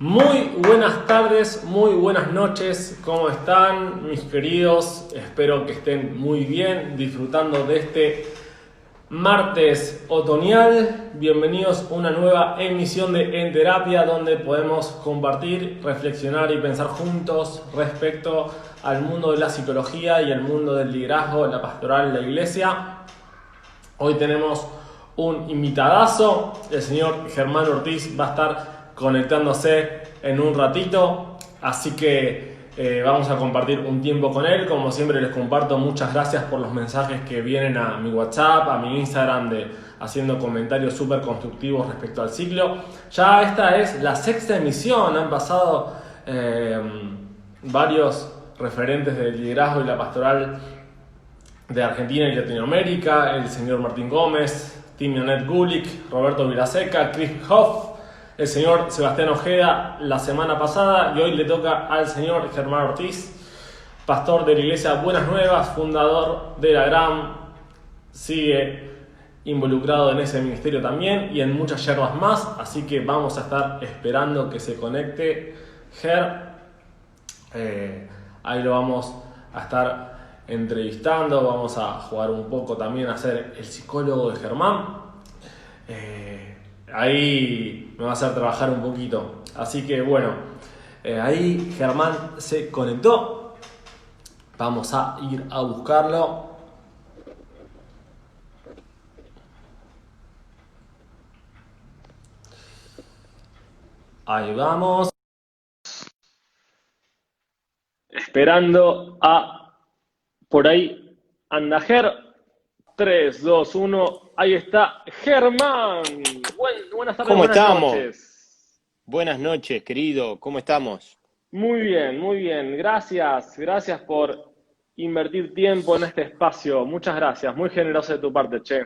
Muy buenas tardes, muy buenas noches, ¿cómo están mis queridos? Espero que estén muy bien, disfrutando de este martes otoñal. Bienvenidos a una nueva emisión de En Terapia, donde podemos compartir, reflexionar y pensar juntos respecto al mundo de la psicología y el mundo del liderazgo, la pastoral, la iglesia. Hoy tenemos un invitadazo, el señor Germán Ortiz va a estar conectándose en un ratito, así que vamos a compartir un tiempo con él. Como siempre les comparto, muchas gracias por los mensajes que vienen a mi WhatsApp, a mi Instagram, haciendo comentarios súper constructivos respecto al ciclo. Ya esta es la sexta emisión, han pasado varios referentes del liderazgo y la pastoral de Argentina y Latinoamérica, el señor Martín Gómez, Timionet Gulick, Roberto Vilaseca, Chris Hoff, el señor Sebastián Ojeda la semana pasada, y hoy le toca al señor Germán Ortiz, pastor de la iglesia Buenas Nuevas, fundador de la GRAM, sigue involucrado en ese ministerio también y en muchas yerbas más, así que vamos a estar esperando que se conecte Ger. Ahí lo vamos a estar entrevistando, vamos a jugar un poco también a ser el psicólogo de Germán. Ahí me va a hacer trabajar un poquito. Así que bueno, ahí Germán se conectó. Vamos a ir a buscarlo. Ahí vamos. Esperando a... Por ahí anda Ger. 3, 2, 1. Ahí está Germán. Buenas tardes, ¿Cómo buenas estamos? noches. Buenas noches, querido. ¿Cómo estamos? Muy bien, muy bien. Gracias por invertir tiempo en este espacio. Muchas gracias. Muy generoso de tu parte, che.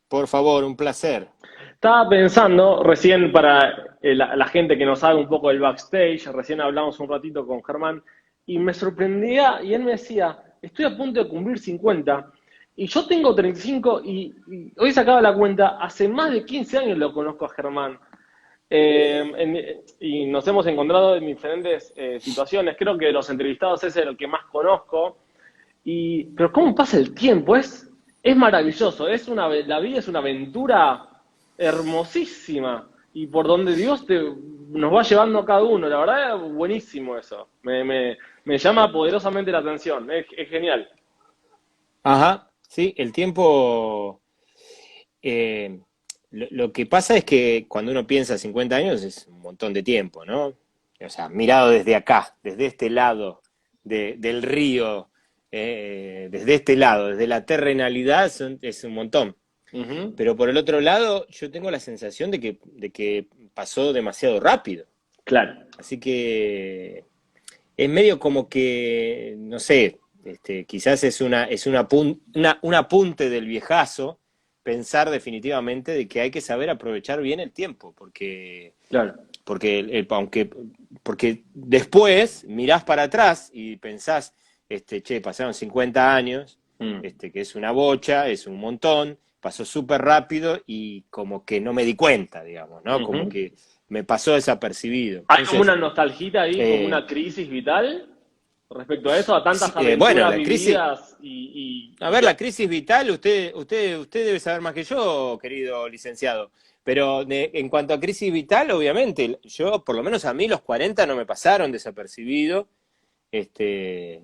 Por favor, un placer. Estaba pensando, recién para la gente que nos sabe un poco del backstage, recién hablamos un ratito con Germán, y me sorprendía, y él me decía, estoy a punto de cumplir 50, y yo tengo 35, y hoy sacaba la cuenta, hace más de 15 años lo conozco a Germán. Y nos hemos encontrado en diferentes situaciones. Creo que de los entrevistados es el que más conozco. Pero cómo pasa el tiempo, es maravilloso. La vida es una aventura hermosísima. Y por donde nos va llevando a cada uno. La verdad, buenísimo eso. Me llama poderosamente la atención. Es genial. Ajá, sí, el tiempo... eh, lo que pasa es que cuando uno piensa 50 años es un montón de tiempo, ¿no? O sea, mirado desde acá, desde este lado del río, desde este lado, desde la terrenalidad, es un montón. Ujú. Pero por el otro lado, yo tengo la sensación de que pasó demasiado rápido. Claro. Así que es medio como que, no sé, quizás un apunte del viejazo pensar definitivamente de que hay que saber aprovechar bien el tiempo, Claro. porque después mirás para atrás y pensás, che, pasaron 50 años, Mm. que es una bocha, es un montón, pasó súper rápido y como que no me di cuenta, digamos, ¿no? Como Ujú. que me pasó desapercibido. ¿Hay como una Entonces, nostalgia ahí, como eh, una crisis vital respecto a eso, a tantas sí, bueno, aventuras la crisis, vividas a ver, la crisis vital, usted debe saber más que yo, querido licenciado. Pero en cuanto a crisis vital, obviamente, yo, por lo menos a mí, los 40 no me pasaron desapercibido. Este,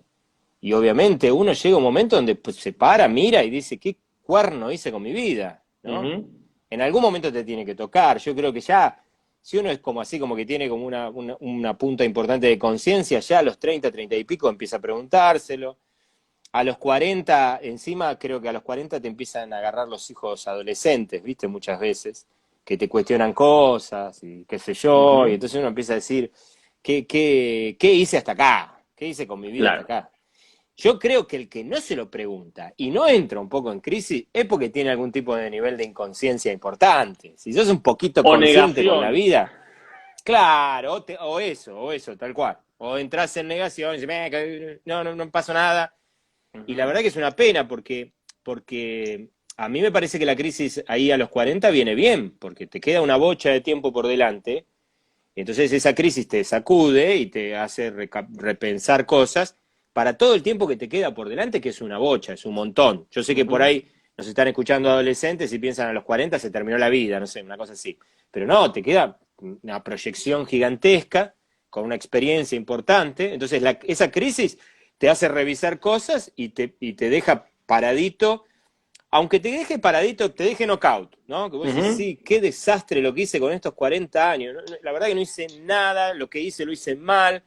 y obviamente uno llega a un momento donde pues, se para, mira y dice, ¿qué cuerno hice con mi vida? ¿No? Ujú. En algún momento te tiene que tocar. Yo creo que ya, si uno es como así, como que tiene como una punta importante de conciencia, ya a los 30, 30 y pico empieza a preguntárselo. A los 40, encima creo que a los 40 te empiezan a agarrar los hijos adolescentes, ¿viste? Muchas veces, que te cuestionan cosas y qué sé yo, y Ujú. entonces uno empieza a decir, ¿qué hice hasta acá? ¿Qué hice con mi vida hasta Claro. acá? Yo creo que el que no se lo pregunta y no entra un poco en crisis es porque tiene algún tipo de nivel de inconsciencia importante. Si sos un poquito O consciente con negación. la vida, claro, o eso, tal cual. O entras en negación y dices, no pasó nada. Y la Ujú. verdad que es una pena porque a mí me parece que la crisis ahí a los 40 viene bien, porque te queda una bocha de tiempo por delante, Entonces esa crisis te sacude y te hace repensar cosas para todo el tiempo que te queda por delante, que es una bocha, es un montón. Yo sé que por Ujú. ahí nos están escuchando adolescentes y piensan a los 40 se terminó la vida, no sé, una cosa así. Pero no, te queda una proyección gigantesca, con una experiencia importante. Entonces esa crisis te hace revisar cosas y te deja paradito, aunque te deje paradito, te deje knockout, ¿no? Que vos decís, Ujú. sí, qué desastre lo que hice con estos 40 años. La verdad que no hice nada, lo que hice lo hice mal,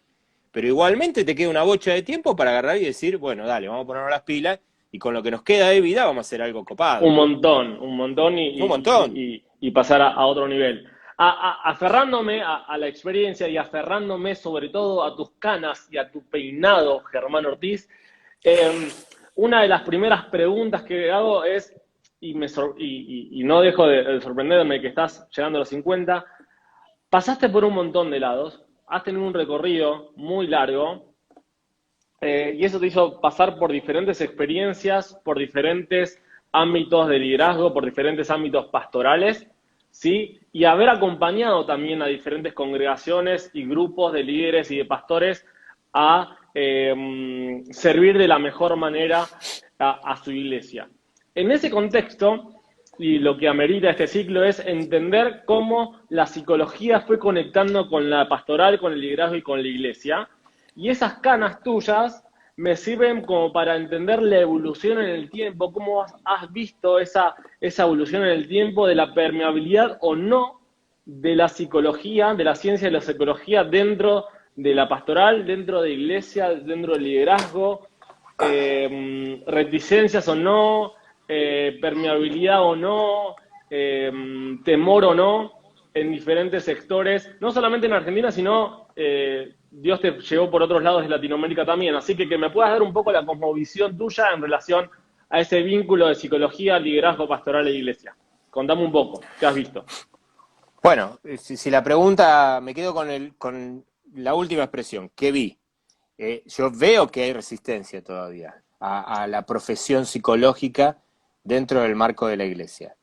pero igualmente te queda una bocha de tiempo para agarrar y decir, bueno, dale, vamos a ponernos las pilas y con lo que nos queda de vida vamos a hacer algo copado. Un montón Un montón. y pasar a otro nivel. Aferrándome a la experiencia y aferrándome sobre todo a tus canas y a tu peinado, Germán Ortiz, una de las primeras preguntas que hago es, y no dejo de sorprenderme que estás llegando a los 50, pasaste por un montón de lados, has tenido un recorrido muy largo, y eso te hizo pasar por diferentes experiencias, por diferentes ámbitos de liderazgo, por diferentes ámbitos pastorales, ¿sí? Y haber acompañado también a diferentes congregaciones y grupos de líderes y de pastores a servir de la mejor manera a su iglesia. En ese contexto, y lo que amerita este ciclo es entender cómo la psicología fue conectando con la pastoral, con el liderazgo y con la iglesia, y esas canas tuyas me sirven como para entender la evolución en el tiempo, cómo has visto esa evolución en el tiempo de la permeabilidad o no de la psicología, de la ciencia de la psicología dentro de la pastoral, dentro de iglesia, dentro del liderazgo, reticencias o no, permeabilidad o no, temor o no, en diferentes sectores, no solamente en Argentina, sino Dios te llevó por otros lados de Latinoamérica también. Así que me puedas dar un poco la cosmovisión tuya en relación a ese vínculo de psicología, liderazgo pastoral e iglesia. Contame un poco, ¿qué has visto? Bueno, si la pregunta, me quedo con la última expresión, ¿qué vi? Yo veo que hay resistencia todavía a la profesión psicológica dentro del marco de la iglesia.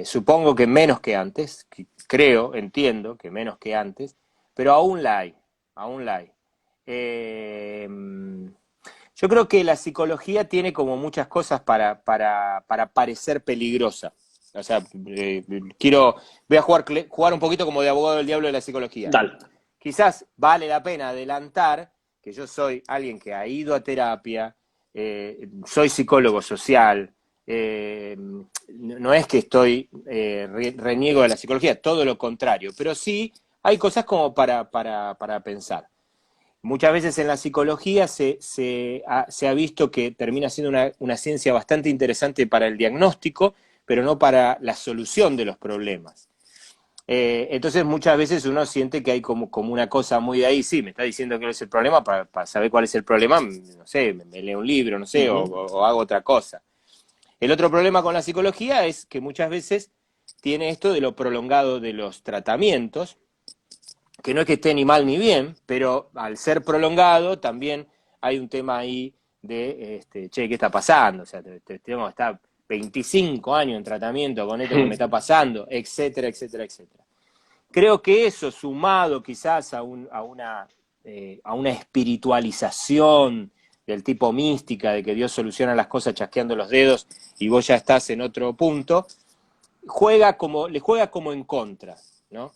Supongo que menos que antes, creo, entiendo que menos que antes, pero aún la hay, aún la hay. Eh, yo creo que la psicología tiene como muchas cosas para parecer peligrosa. O sea, voy a jugar un poquito como de abogado del diablo de la psicología. Dale. Quizás vale la pena adelantar que yo soy alguien que ha ido a terapia, soy psicólogo social, no es que reniego de la psicología, todo lo contrario, pero sí hay cosas como para pensar. Muchas veces en la psicología se ha visto que termina siendo una ciencia bastante interesante para el diagnóstico, pero no para la solución de los problemas. Entonces muchas veces uno siente que hay como una cosa muy de ahí, sí, me está diciendo que no es el problema, para saber cuál es el problema, no sé, me leo un libro, no sé, o hago otra cosa. El otro problema con la psicología es que muchas veces tiene esto de lo prolongado de los tratamientos, que no es que esté ni mal ni bien, pero al ser prolongado también hay un tema ahí de, che, ¿qué está pasando? O sea, tengo que estar 25 años en tratamiento con esto que me está pasando, etcétera, etcétera, etcétera. Creo que eso, sumado quizás a una espiritualización del tipo mística, de que Dios soluciona las cosas chasqueando los dedos y vos ya estás en otro punto, le juega como en contra, ¿no?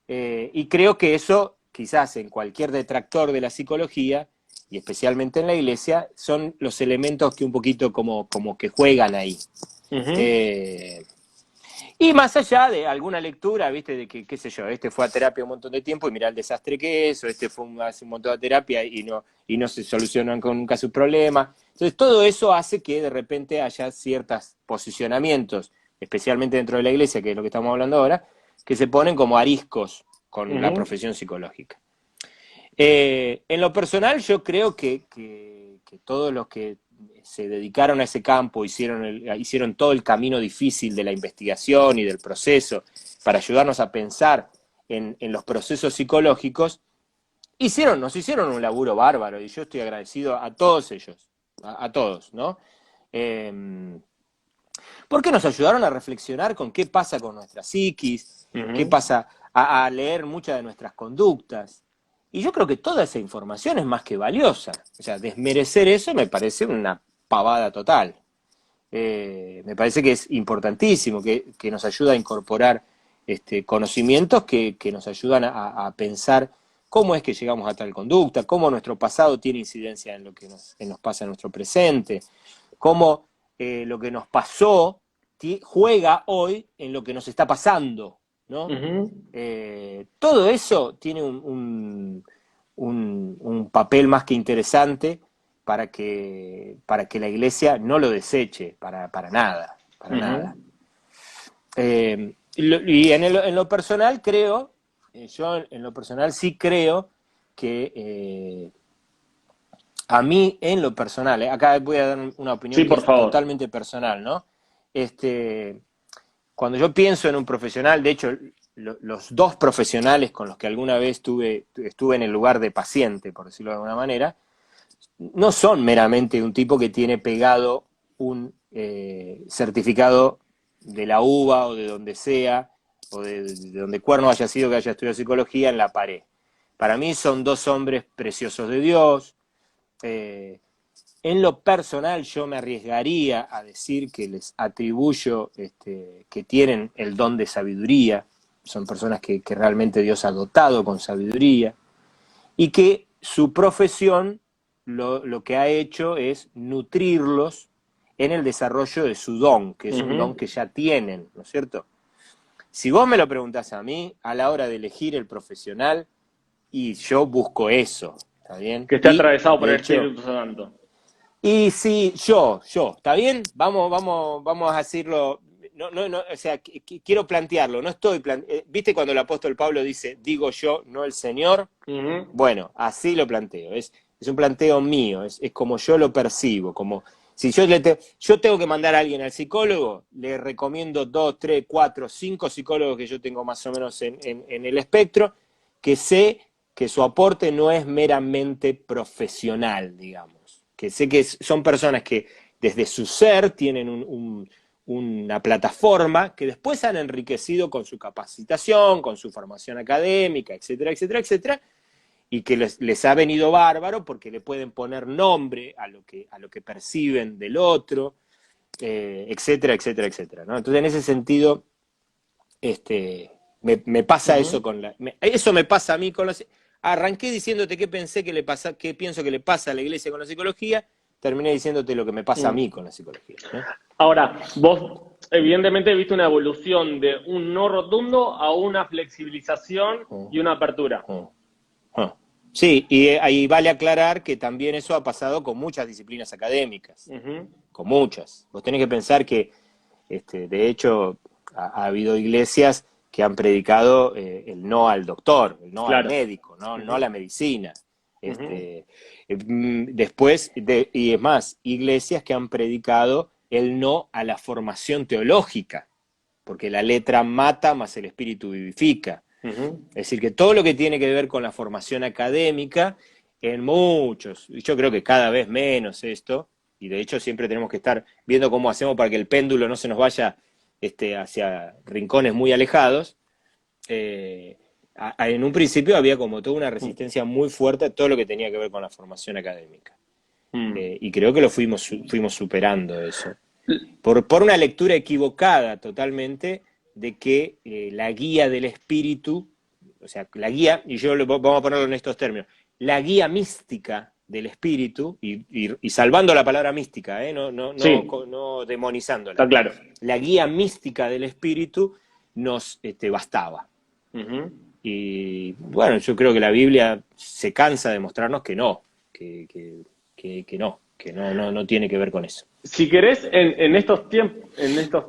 Y creo que eso, quizás en cualquier detractor de la psicología, y especialmente en la iglesia, son los elementos que un poquito como que juegan ahí. Uh-huh. Eh, y más allá de alguna lectura, viste, de que, qué sé yo, este fue a terapia un montón de tiempo y mirá el desastre que es, o este hace un montón de terapia y no se solucionan nunca sus problemas. Entonces todo eso hace que de repente haya ciertos posicionamientos, especialmente dentro de la iglesia, que es lo que estamos hablando ahora, que se ponen como ariscos con la Uh-huh. profesión psicológica. En lo personal, yo creo que todos los que se dedicaron a ese campo, hicieron todo el camino difícil de la investigación y del proceso para ayudarnos a pensar en los procesos psicológicos, nos hicieron un laburo bárbaro y yo estoy agradecido a todos ellos, a todos, ¿no? Porque nos ayudaron a reflexionar con qué pasa con nuestra psiquis, qué Uh-huh. pasa a leer muchas de nuestras conductas. Y yo creo que toda esa información es más que valiosa. O sea, desmerecer eso me parece una pavada total. Me parece que es importantísimo, que nos ayuda a incorporar conocimientos que nos ayudan a pensar cómo es que llegamos a tal conducta, cómo nuestro pasado tiene incidencia en lo que nos pasa en nuestro presente, cómo lo que nos pasó juega hoy en lo que nos está pasando, ¿no? Ujú, Todo eso tiene un papel más que interesante para que la iglesia no lo deseche para nada, para nada. ujú, Y en lo personal creo, yo en lo personal sí creo que a mí en lo personal, acá voy a dar una opinión sí, que por es favor. totalmente personal, ¿no? Este, Cuando yo pienso en un profesional, de hecho, los dos profesionales con los que alguna vez estuve en el lugar de paciente, por decirlo de alguna manera, no son meramente un tipo que tiene pegado un certificado de la UBA o de donde sea, o de donde cuerno haya sido que haya estudiado psicología en la pared. Para mí son dos hombres preciosos de Dios. Eh, en lo personal yo me arriesgaría a decir que les atribuyo que tienen el don de sabiduría, son personas que realmente Dios ha dotado con sabiduría, y que su profesión lo que ha hecho es nutrirlos en el desarrollo de su don, que es un don Ujú. que ya tienen, ¿no es cierto? Si vos me lo preguntás a mí, a la hora de elegir el profesional, y yo busco eso, ¿está bien? Que esté Y, atravesado por de el hecho, Espíritu Santo. y sí, ¿está bien? Vamos a decirlo, o sea, quiero plantearlo, no estoy, ¿viste cuando el apóstol Pablo dice, digo yo, no el Señor? Ujú, Bueno, así lo planteo, es un planteo mío, es como yo lo percibo, como si yo tengo que mandar a alguien al psicólogo, le recomiendo 2, 3, 4, 5 psicólogos que yo tengo más o menos en el espectro, que sé que su aporte no es meramente profesional, digamos, que sé que son personas que desde su ser tienen una plataforma que después han enriquecido con su capacitación, con su formación académica, etcétera, etcétera, etcétera, y que les ha venido bárbaro porque le pueden poner nombre a lo que perciben del otro, etcétera, etcétera, etcétera, ¿no? Entonces, en ese sentido, me pasa eso ujú. con eso me pasa a mí con la. Arranqué diciéndote qué pienso que le pasa a la iglesia con la psicología, terminé diciéndote lo que me pasa a Mm. mí con la psicología, ¿no? Ahora, vos evidentemente viste una evolución de un no rotundo a una flexibilización y una apertura. Mm. Ah. Sí, y ahí vale aclarar que también eso ha pasado con muchas disciplinas académicas, Ujú, con muchas. Vos tenés que pensar que, de hecho, ha habido iglesias que han predicado el no al doctor, el no al claro. médico, no a Ujú, la medicina. ujú, Después, y es más, iglesias que han predicado el no a la formación teológica, porque la letra mata, más el espíritu vivifica. ujú. Es decir, que todo lo que tiene que ver con la formación académica, en muchos, y yo creo que cada vez menos esto, y de hecho siempre tenemos que estar viendo cómo hacemos para que el péndulo no se nos vaya hacia rincones muy alejados. eh, en un principio había como toda una resistencia muy fuerte a todo lo que tenía que ver con la formación académica. Mm. Y creo que fuimos superando eso por una lectura equivocada totalmente de que la guía del espíritu, o sea, la guía, y vamos a ponerlo en estos términos, la guía mística del espíritu, y salvando la palabra mística, Sí, no demonizándola, está claro. la guía mística del espíritu nos bastaba. Ujú. Y bueno, yo creo que la Biblia se cansa de mostrarnos que no, no tiene que ver con eso. Si querés, en estos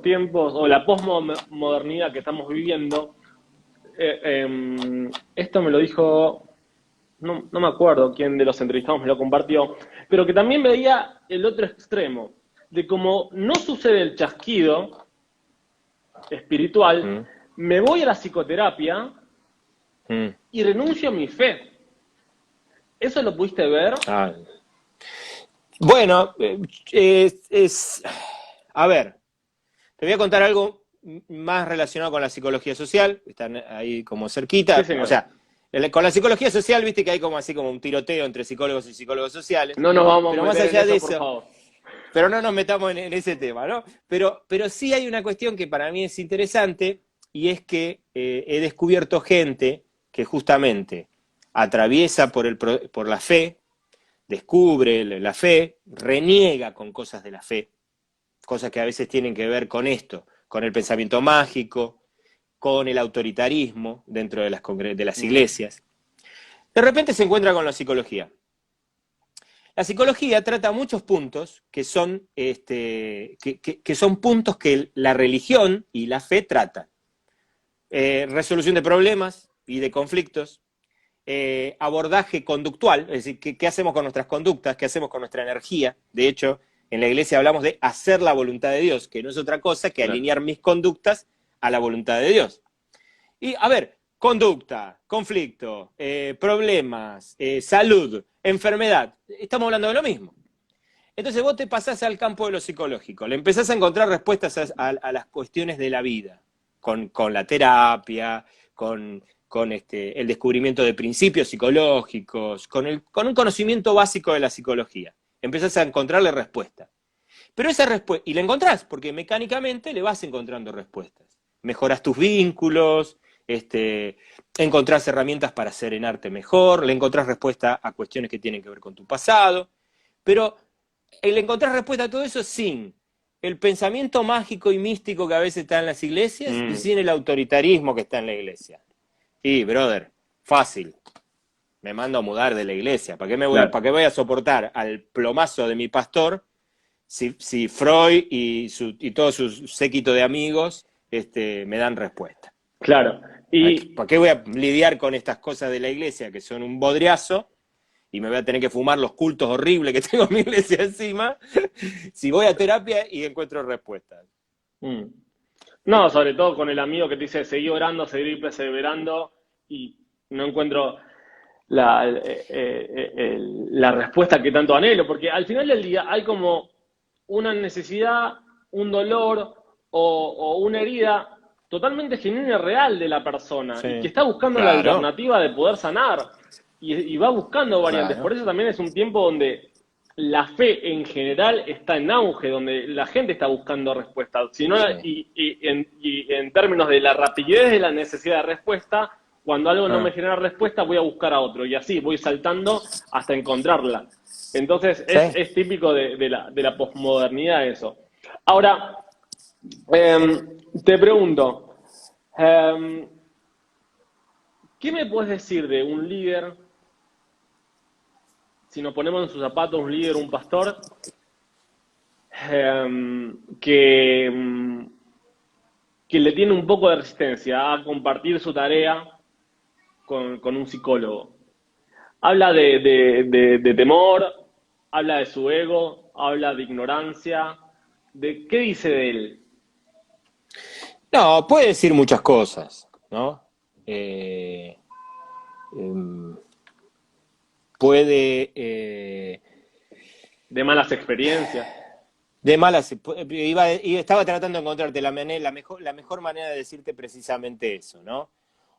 tiempos, o la posmodernidad que estamos viviendo, esto me lo dijo, no me acuerdo quién de los entrevistados me lo compartió, pero que también veía el otro extremo, de cómo no sucede el chasquido espiritual, ¿Mm? me voy a la psicoterapia ¿Mm? y renuncio a mi fe. ¿Eso lo pudiste ver? Ah, bueno, a ver, te voy a contar algo. más relacionado con la psicología social, están ahí como cerquita. Sí, señor. O sea, con la psicología social, viste que hay como así como un tiroteo entre psicólogos y psicólogos sociales. No nos vamos a Pero más meter en allá de eso, por eso, favor. pero no nos metamos en ese tema, ¿no? Pero sí hay una cuestión que para mí es interesante, y es que he descubierto gente que justamente atraviesa por la fe, descubre la fe, reniega con cosas de la fe, cosas que a veces tienen que ver con esto, con el pensamiento mágico, con el autoritarismo dentro de las iglesias. De repente se encuentra con la psicología. La psicología trata muchos puntos que son, que son puntos que la religión y la fe tratan. Resolución de problemas y de conflictos, abordaje conductual, es decir, ¿qué hacemos con nuestras conductas? ¿Qué hacemos con nuestra energía? De hecho, en la iglesia hablamos de hacer la voluntad de Dios, que no es otra cosa que alinear mis conductas a la voluntad de Dios. Y, a ver, conducta, conflicto, problemas, salud, enfermedad, estamos hablando de lo mismo. Entonces vos te pasás al campo de lo psicológico, le empezás a encontrar respuestas a las cuestiones de la vida, con la terapia, con el descubrimiento de principios psicológicos, con un conocimiento básico de la psicología. Empezás a encontrarle respuesta. Pero esa respuesta, y la encontrás, porque mecánicamente le vas encontrando respuestas. Mejoras tus vínculos, encontrás herramientas para serenarte mejor, le encontrás respuesta a cuestiones que tienen que ver con tu pasado, pero el encontrar respuesta a todo eso sin el pensamiento mágico y místico que a veces está en las iglesias y sin el autoritarismo que está en la iglesia. Y, brother, fácil. Me mando a mudar de la iglesia. ¿Para qué voy a soportar al plomazo de mi pastor si Freud y todo su séquito de amigos me dan respuesta? Claro. ¿Para qué voy a lidiar con estas cosas de la iglesia que son un bodriazo y me voy a tener que fumar los cultos horribles que tengo en mi iglesia encima si voy a terapia y encuentro respuestas? No, sobre todo con el amigo que te dice seguir orando, seguir perseverando y no encuentro la respuesta que tanto anhelo, porque al final del día hay como una necesidad, un dolor o una herida totalmente genuina y real de la persona Sí, y que está buscando la claro, alternativa de poder sanar y va buscando variantes. claro. Por eso también es un tiempo donde la fe en general está en auge, donde la gente está buscando respuestas. Si no, Sí. y en términos de la rapidez de la necesidad de respuesta, cuando algo no me genera respuesta, voy a buscar a otro. Y así voy saltando hasta encontrarla. Entonces, Sí. es típico de la posmodernidad eso. Ahora, te pregunto, ¿qué me puedes decir de un líder, si nos ponemos en sus zapatos, un líder, un pastor, que le tiene un poco de resistencia a compartir su tarea con un psicólogo? Habla de temor, habla de su ego, habla de ignorancia. ¿Qué dice de él? No, puede decir muchas cosas, ¿no? Puede De malas experiencias. de malas, estaba tratando de encontrarte la mejor manera de decirte precisamente eso, ¿no?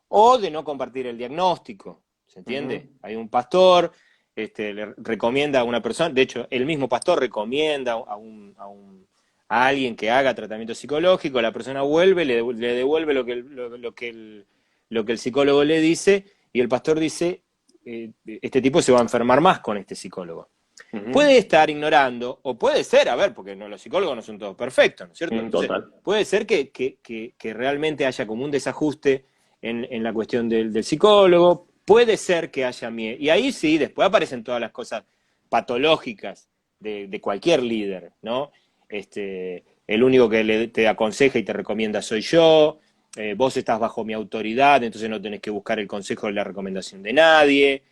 O de no compartir el diagnóstico, ¿se entiende? Hay un pastor, le recomienda a una persona, de hecho, el mismo pastor recomienda a alguien que haga tratamiento psicológico, la persona vuelve, le devuelve lo que el psicólogo le dice, y el pastor dice, este tipo se va a enfermar más con este psicólogo. Puede estar ignorando, o puede ser, a ver, porque los psicólogos no son todos perfectos, ¿no es cierto? Entonces, Total. puede ser que realmente haya como un desajuste en la cuestión del psicólogo, puede ser que haya miedo, y ahí sí, después aparecen todas las cosas patológicas de cualquier líder, ¿no? El único que te aconseja y te recomienda soy yo, vos estás bajo mi autoridad, entonces no tenés que buscar el consejo y la recomendación de nadie,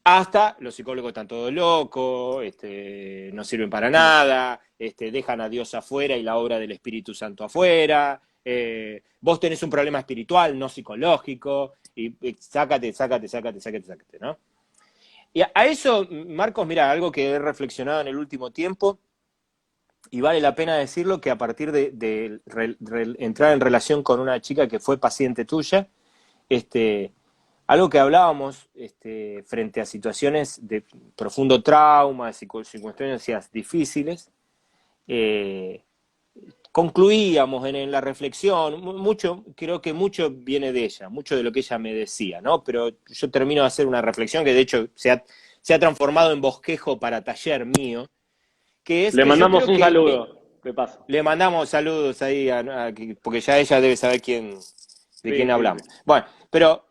hasta los psicólogos están todos locos, no sirven para nada, dejan a Dios afuera y la obra del Espíritu Santo afuera, vos tenés un problema espiritual, no psicológico, y sácate, ¿no? Y a eso, Marcos, mira, algo que he reflexionado en el último tiempo, y vale la pena decirlo, que a partir de entrar en relación con una chica que fue paciente tuya, algo que hablábamos frente a situaciones de profundo trauma, circunstancias difíciles, eh, concluíamos en la reflexión, creo que mucho viene de ella, mucho de lo que ella me decía, ¿no? Pero yo termino de hacer una reflexión que de hecho se ha transformado en bosquejo para taller mío, que es Le que yo mandamos creo un que saludo, de paso. le mandamos saludos ahí, porque ya ella debe saber de Sí, quién sí, hablamos. sí. Bueno, pero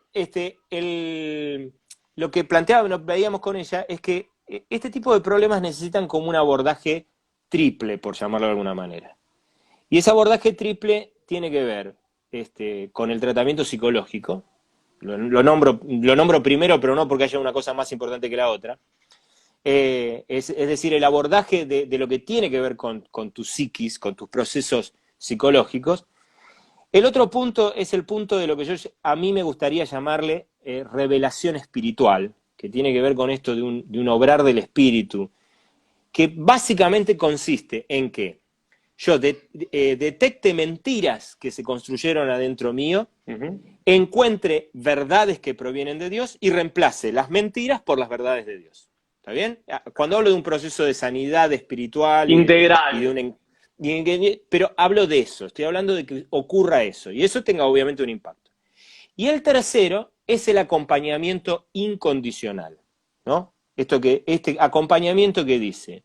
lo que veíamos con ella es que este tipo de problemas necesitan como un abordaje triple, por llamarlo de alguna manera. Y ese abordaje triple tiene que ver con el tratamiento psicológico. Lo nombro primero, pero no porque haya una cosa más importante que la otra. Es decir, el abordaje de lo que tiene que ver con tu psiquis, con tus procesos psicológicos. El otro punto es el punto de lo que a mí me gustaría llamarle revelación espiritual, que tiene que ver con esto de un obrar del espíritu, que básicamente consiste en que yo detecte mentiras que se construyeron adentro mío, encuentre verdades que provienen de Dios y reemplace las mentiras por las verdades de Dios. ¿Está bien? Cuando hablo de un proceso de sanidad espiritual Integral. pero hablo de eso, estoy hablando de que ocurra eso, y eso tenga obviamente un impacto. Y el tercero es el acompañamiento incondicional, ¿no? Este acompañamiento que dice: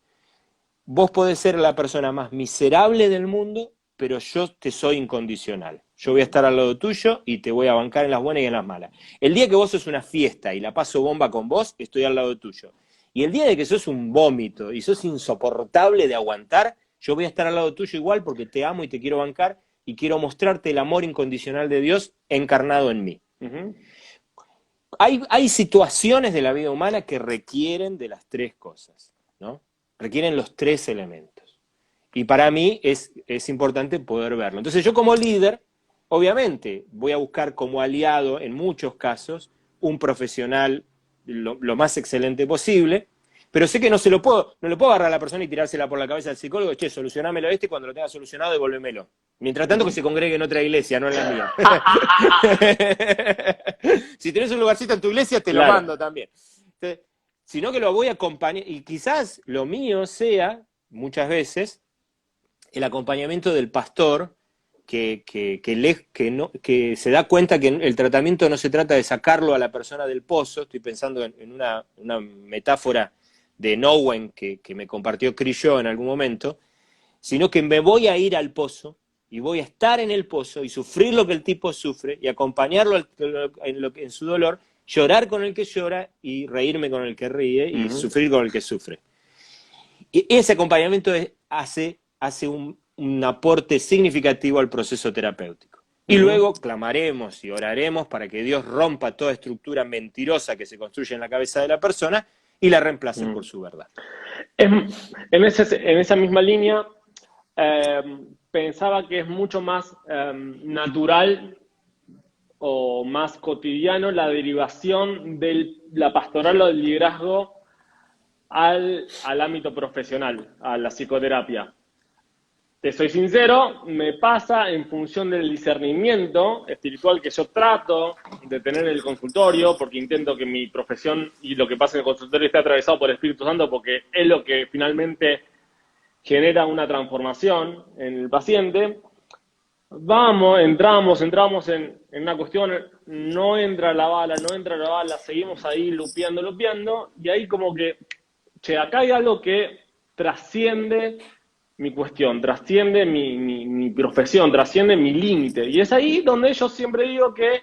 vos podés ser la persona más miserable del mundo, pero yo te soy incondicional. Yo voy a estar al lado tuyo y te voy a bancar en las buenas y en las malas. El día que vos sos una fiesta y la paso bomba con vos, estoy al lado tuyo. Y el día de que sos un vómito y sos insoportable de aguantar, yo voy a estar al lado tuyo igual, porque te amo y te quiero bancar y quiero mostrarte el amor incondicional de Dios encarnado en mí. Hay situaciones de la vida humana que requieren de las tres cosas, ¿no? Requieren los tres elementos. Y para mí es importante poder verlo. Entonces yo, como líder, obviamente voy a buscar como aliado en muchos casos un profesional lo más excelente posible, pero sé que no le puedo agarrar a la persona y tirársela por la cabeza al psicólogo: che, solucionámelo y cuando lo tenga solucionado, devuélvemelo. Mientras tanto, que se congregue en otra iglesia, no en la mía. Si tenés un lugarcito en tu iglesia, te lo Claro. mando también. Entonces, sino que lo voy a acompañar, y quizás lo mío sea, muchas veces, el acompañamiento del pastor que se da cuenta que el tratamiento no se trata de sacarlo a la persona del pozo. Estoy pensando en una metáfora de Nowen que me compartió Crillo en algún momento, sino que me voy a ir al pozo y voy a estar en el pozo y sufrir lo que el tipo sufre y acompañarlo en su dolor, llorar con el que llora y reírme con el que ríe y sufrir con el que sufre. Y ese acompañamiento hace un aporte significativo al proceso terapéutico. Y luego clamaremos y oraremos para que Dios rompa toda estructura mentirosa que se construye en la cabeza de la persona y la reemplace por su verdad. En esa misma línea, pensaba que es mucho más natural o más cotidiano la derivación de la pastoral o del liderazgo al ámbito profesional, a la psicoterapia. Te soy sincero, me pasa en función del discernimiento espiritual que yo trato de tener en el consultorio, porque intento que mi profesión y lo que pasa en el consultorio esté atravesado por el Espíritu Santo, porque es lo que finalmente genera una transformación en el paciente. Entramos en una cuestión, no entra la bala, seguimos ahí lupeando, y ahí como que, che, acá hay algo que trasciende mi cuestión, trasciende mi profesión, trasciende mi límite. Y es ahí donde yo siempre digo que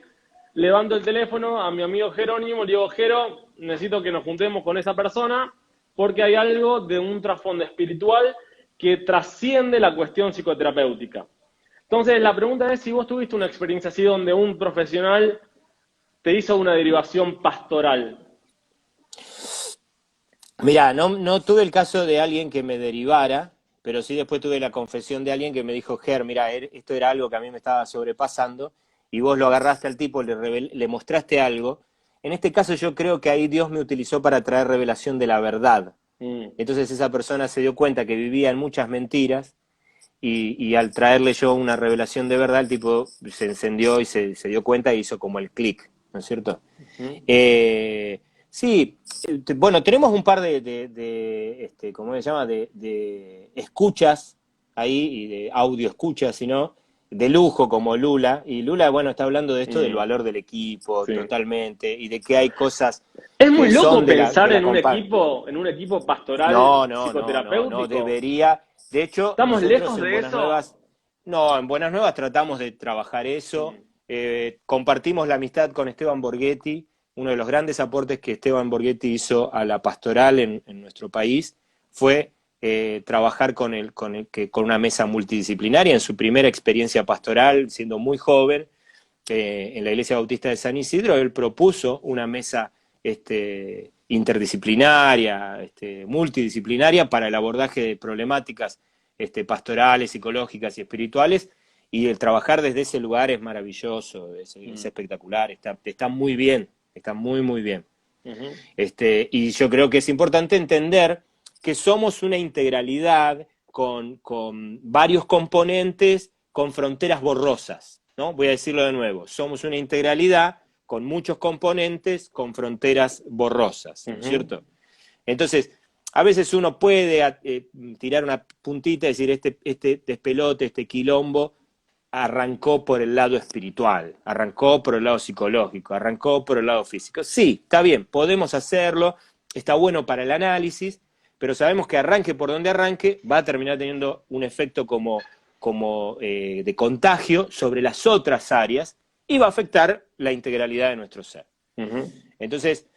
levanto el teléfono a mi amigo Jerónimo, le digo: Jero, necesito que nos juntemos con esa persona, porque hay algo de un trasfondo espiritual que trasciende la cuestión psicoterapéutica. Entonces, la pregunta es si vos tuviste una experiencia así donde un profesional te hizo una derivación pastoral. Mirá, no tuve el caso de alguien que me derivara, pero sí después tuve la confesión de alguien que me dijo: Ger, mira, esto era algo que a mí me estaba sobrepasando, y vos lo agarraste al tipo, le mostraste algo. En este caso yo creo que ahí Dios me utilizó para traer revelación de la verdad, Mm. Entonces esa persona se dio cuenta que vivía en muchas mentiras y al traerle yo una revelación de verdad, el tipo se encendió y se dio cuenta y hizo como el clic, ¿no es cierto? Ujú. Sí, bueno, tenemos un par ¿cómo se llama? De escuchas ahí, y de audio escuchas, si no, de lujo como Lula. Y Lula, bueno, está hablando de esto del Mm. valor del equipo Sí. totalmente, y de que hay cosas Es muy que son loco de la, pensar de la compa. en un equipo pastoral No, no, no, no, no psicoterapéutico. debería. De hecho, ¿Estamos nosotros lejos en de Buenas eso? Nuevas, no, en Buenas Nuevas tratamos de trabajar eso. Mm. Compartimos la amistad con Esteban Borghetti, uno de los grandes aportes que Esteban Borghetti hizo a la pastoral en nuestro país fue trabajar con una mesa multidisciplinaria en su primera experiencia pastoral, siendo muy joven, en la Iglesia Bautista de San Isidro. Él propuso una mesa interdisciplinaria, multidisciplinaria para el abordaje de problemáticas pastorales, psicológicas y espirituales, y el trabajar desde ese lugar es maravilloso, es Mm. espectacular, está muy bien, está muy, muy bien. Ujú. Y yo creo que es importante entender que somos una integralidad con varios componentes, con fronteras borrosas, ¿no? Voy a decirlo de nuevo, somos una integralidad con muchos componentes, con fronteras borrosas, ¿no es Ujú. cierto? Entonces, a veces uno puede tirar una puntita y decir, este despelote, este quilombo, arrancó por el lado espiritual, arrancó por el lado psicológico, arrancó por el lado físico. Sí, está bien, podemos hacerlo, está bueno para el análisis, pero sabemos que arranque por donde arranque, va a terminar teniendo un efecto como de contagio sobre las otras áreas y va a afectar la integralidad de nuestro ser. Ujú. Entonces,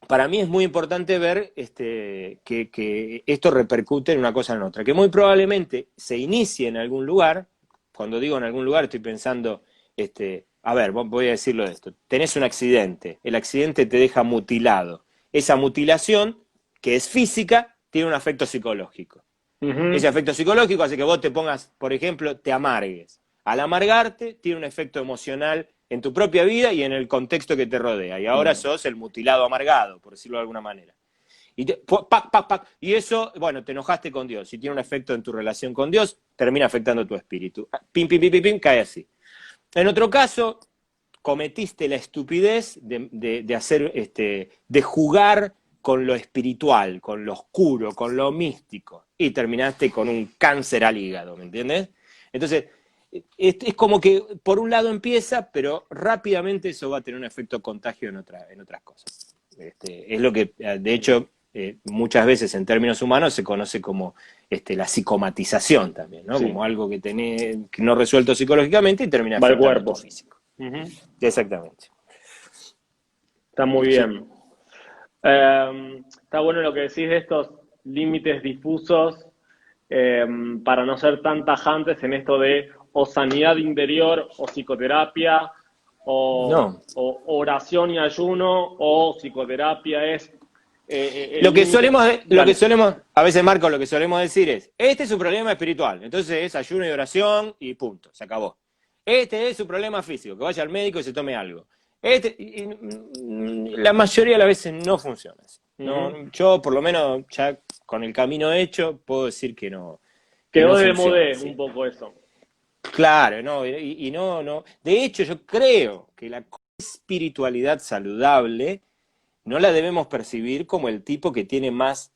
para mí es muy importante ver que esto repercute en una cosa en otra, que muy probablemente se inicie en algún lugar. Cuando digo en algún lugar estoy pensando, a ver, voy a decirlo de esto, tenés un accidente, el accidente te deja mutilado, esa mutilación, que es física, tiene un afecto psicológico. Ese Ujú. efecto psicológico hace que vos te pongas, por ejemplo, te amargues. Al amargarte, tiene un efecto emocional en tu propia vida y en el contexto que te rodea. Y ahora Mm. sos el mutilado amargado, por decirlo de alguna manera. Pac, pac, pac, y eso, bueno, te enojaste con Dios. Si tiene un efecto en tu relación con Dios, termina afectando tu espíritu. Pim, pim, pim, pim, pim, cae así. En otro caso, cometiste la estupidez de hacer, de jugar con lo espiritual, con lo oscuro, con lo místico, y terminaste con un cáncer al hígado, ¿me entiendes? Entonces, es como que por un lado empieza, pero rápidamente eso va a tener un efecto contagio en otras cosas. Es lo que, de hecho, muchas veces en términos humanos se conoce como la psicomatización también, ¿no? Sí, Como algo que tenés no resuelto psicológicamente y termina va al afectando a tu cuerpo. físico. Ujú. Exactamente. Está muy Sí. bien. Está bueno lo que decís de estos límites difusos, para no ser tan tajantes en esto de o sanidad interior o psicoterapia No. o oración y ayuno o psicoterapia es el Lo que límite. solemos, Dale. a veces, Marco, lo que solemos decir es, este es su problema espiritual, entonces es ayuno y oración y punto, se acabó. Este es su problema físico, que vaya al médico y se tome algo. La mayoría de las veces no funciona así. Ujú. No, yo, por lo menos, ya con el camino hecho, puedo decir que Quedó no de funciona modé un así. poco eso. Claro, no, y no, no. De hecho, yo creo que la espiritualidad saludable no la debemos percibir como el tipo que tiene más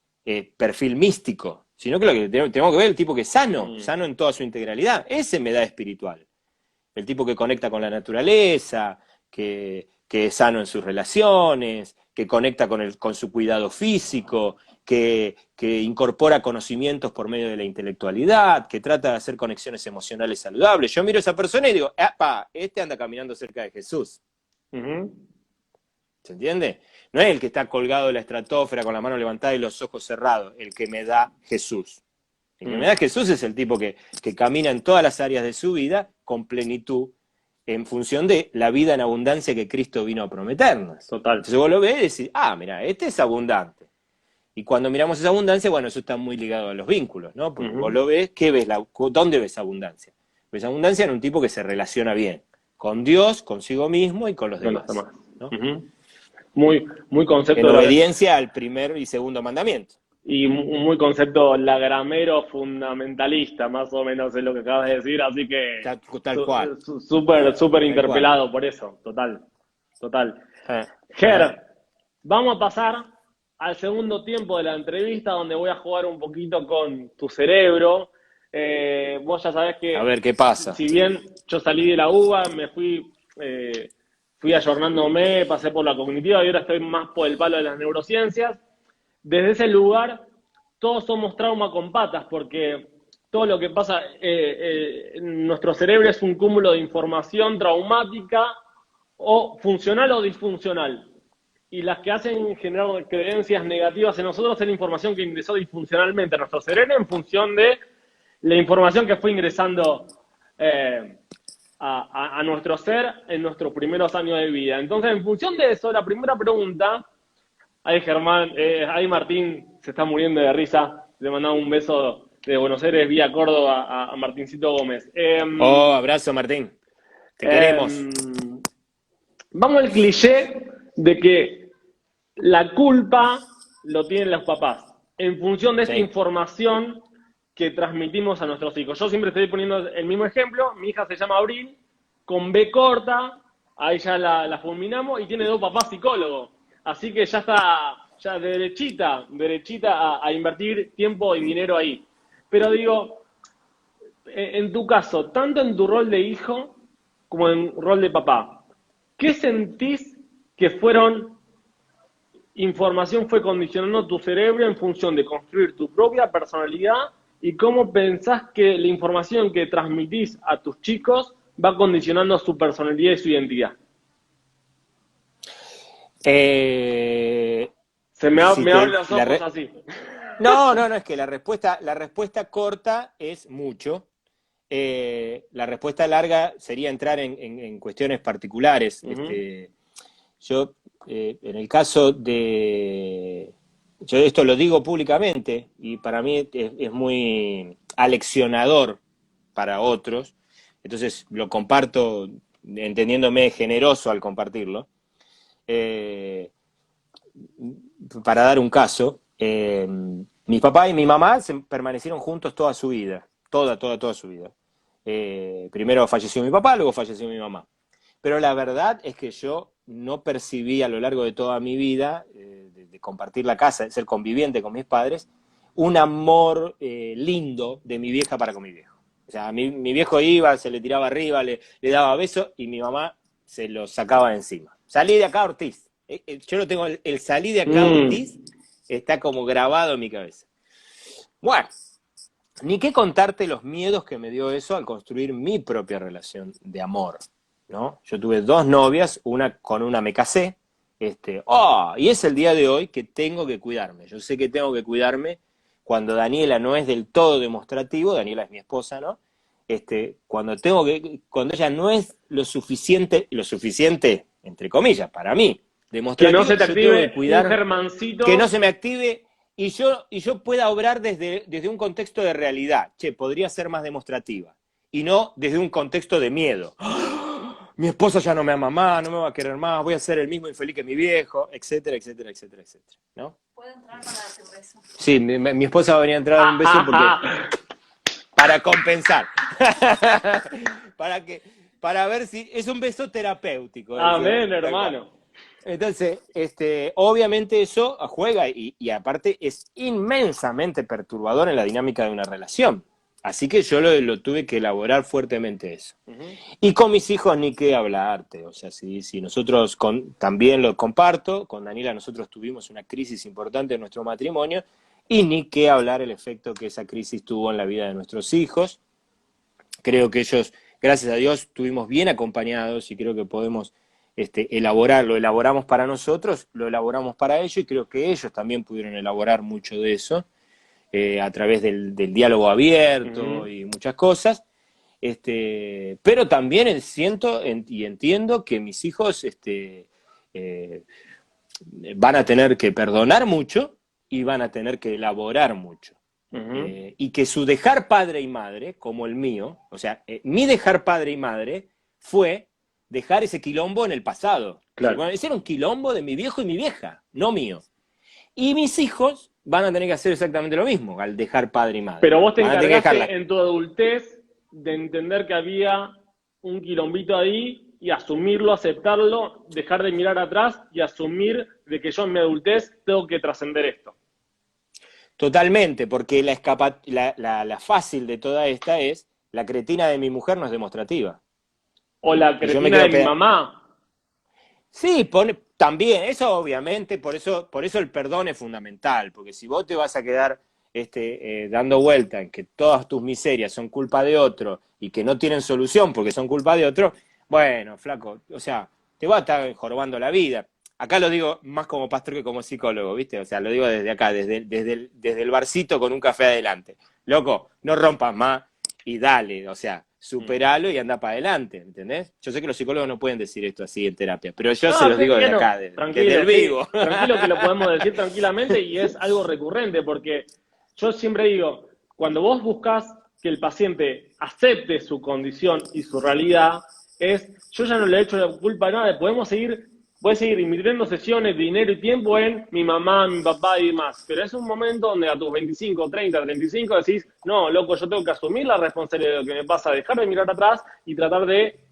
perfil místico, sino que lo que tenemos que ver es el tipo que es sano, Mm. sano en toda su integralidad. Ese me da espiritual. El tipo que conecta con la naturaleza, que es sano en sus relaciones, que conecta con su cuidado físico, que incorpora conocimientos por medio de la intelectualidad, que trata de hacer conexiones emocionales saludables. Yo miro a esa persona y digo, ¡apa! Este anda caminando cerca de Jesús. Ujú. ¿Se entiende? No es el que está colgado de la estratosfera con la mano levantada y los ojos cerrados, el que me da Jesús. El que me Mm. da Jesús es el tipo que camina en todas las áreas de su vida con plenitud en función de la vida en abundancia que Cristo vino a prometernos. Total. Entonces vos lo ves y decís, mira, este es abundante. Y cuando miramos esa abundancia, bueno, eso está muy ligado a los vínculos, ¿no? Porque vos Ujú. lo ves, ¿qué ves? ¿Dónde ves abundancia? Ves abundancia en un tipo que se relaciona bien, con Dios, consigo mismo y con los Con los demás, demás. ¿no? Ujú. muy concepto En de lo que, obediencia al primer y segundo mandamiento. y muy concepto lagramero fundamentalista, más o menos es lo que acabas de decir, así que Tal cual, súper tal cual. interpelado por eso, total. Ajá. Ger, vamos a pasar al segundo tiempo de la entrevista donde voy a jugar un poquito con tu cerebro. Vos ya sabés A que ver qué pasa. si bien yo salí de la UBA, fui ayornándome, pasé por la cognitiva y ahora estoy más por el palo de las neurociencias. Desde ese lugar, todos somos trauma con patas, porque todo lo que pasa en nuestro cerebro es un cúmulo de información traumática o funcional o disfuncional. Y las que hacen generar creencias negativas en nosotros es la información que ingresó disfuncionalmente a nuestro cerebro en función de la información que fue ingresando a nuestro ser en nuestros primeros años de vida. Entonces, en función de eso, la primera pregunta, ahí Germán, ahí Martín se está muriendo de risa, le mandamos un beso de Buenos Aires vía Córdoba a Martincito Gómez. Oh, abrazo, Martín. Te queremos. Vamos al cliché de que la culpa lo tienen los papás en función de esta Sí. información que transmitimos a nuestros hijos. Yo siempre estoy poniendo el mismo ejemplo. Mi hija se llama Abril, con B corta, ahí ya la fulminamos y tiene dos papás psicólogos. Así que ya está, ya derechita a invertir tiempo y dinero ahí. Pero digo, en tu caso, tanto en tu rol de hijo como en rol de papá, ¿qué sentís que información fue condicionando tu cerebro en función de construir tu propia personalidad y cómo pensás que la información que transmitís a tus chicos va condicionando su personalidad y su identidad? Eh, si Me abre te, los ojos así. no, es que la respuesta corta es mucho. La respuesta larga sería entrar en cuestiones particulares. Ujú. Yo, en el caso de... Yo esto lo digo públicamente y para mí es muy aleccionador para otros, entonces lo comparto entendiéndome generoso al compartirlo. Eh, para dar un caso, mi papá y mi mamá permanecieron juntos toda su vida, toda su vida. Primero falleció mi papá, luego falleció mi mamá. Pero la verdad es que yo no percibí a lo largo de toda mi vida, de compartir la casa, de ser conviviente con mis padres, un amor lindo de mi vieja para con mi viejo. O sea, mi viejo iba, se le tiraba arriba, le daba besos y mi mamá se lo sacaba de encima. Salí de acá, Ortiz. Yo lo tengo, el salí de acá, Mm, Ortiz, está como grabado en mi cabeza. Bueno, ni qué contarte los miedos que me dio eso al construir mi propia relación de amor, ¿no? Yo tuve dos novias, con una me casé, y es el día de hoy que tengo que cuidarme. Yo sé que tengo que cuidarme cuando Daniela no es del todo demostrativo, Daniela es mi esposa, ¿no? Cuando ella no es lo suficiente, entre comillas, para mí, que no demostrativo, se te yo tengo que active un cuidar que no germancito. se me active y yo pueda obrar desde un contexto de realidad. Che, podría ser más demostrativa. Y no desde un contexto de miedo. ¡Ah! Mi esposa ya no me ama más, no me va a querer más, voy a ser el mismo infeliz que mi viejo, etcétera, etcétera, etcétera, etcétera. ¿No? Puedo entrar para darte un beso. Sí, mi esposa va a venir a entrar a dar un beso porque para compensar. para que para ver si es un beso terapéutico ese, ¿eh? Amén, Tal cual. hermano. Entonces, obviamente eso juega y aparte es inmensamente perturbador en la dinámica de una relación. Así que yo lo tuve que elaborar fuertemente eso. Ujú. Y con mis hijos ni qué hablarte. O sea, si nosotros también lo comparto, con Daniela nosotros tuvimos una crisis importante en nuestro matrimonio y ni qué hablar el efecto que esa crisis tuvo en la vida de nuestros hijos. Creo que ellos, gracias a Dios, estuvimos bien acompañados y creo que podemos lo elaboramos para nosotros, lo elaboramos para ellos y creo que ellos también pudieron elaborar mucho de eso a través del diálogo abierto Ujú. y muchas cosas. Pero también siento y entiendo que mis hijos eh, van a tener que perdonar mucho y van a tener que elaborar mucho. Ujú. Y que su dejar padre y madre, como el mío, o sea, mi dejar padre y madre fue dejar ese quilombo en el pasado. Claro. Bueno, ese era un quilombo de mi viejo y mi vieja, no mío. Y mis hijos van a tener que hacer exactamente lo mismo al dejar padre y madre. Pero vos te Van a tener que encargaste en tu adultez de entender que había un quilombito ahí y asumirlo, aceptarlo, dejar de mirar atrás y asumir de que yo en mi adultez tengo que trascender esto. Totalmente, porque la fácil de toda esta es, la cretina de mi mujer no es demostrativa. O la Y yo me cretina de quedo mi mamá. Sí, también, eso obviamente, por eso el perdón es fundamental, porque si vos te vas a quedar dando vuelta en que todas tus miserias son culpa de otro y que no tienen solución porque son culpa de otro, bueno, flaco, o sea, te va a estar jorobando la vida. Acá lo digo más como pastor que como psicólogo, ¿viste? O sea, lo digo desde acá, desde el barcito con un café adelante. Loco, no rompas más y dale, o sea, superalo y anda para adelante, ¿entendés? Yo sé que los psicólogos no pueden decir esto así en terapia, pero yo se los digo desde acá, desde el vivo. Sí, tranquilo que lo podemos decir tranquilamente y es algo recurrente, porque yo siempre digo, cuando vos buscas que el paciente acepte su condición y su realidad, yo ya no le he hecho la culpa a nada, puedes seguir invirtiendo sesiones, dinero y tiempo en mi mamá, mi papá y demás, pero es un momento donde a tus 25, 30, 35 decís, no, loco, yo tengo que asumir la responsabilidad de lo que me pasa, dejar de mirar atrás y tratar de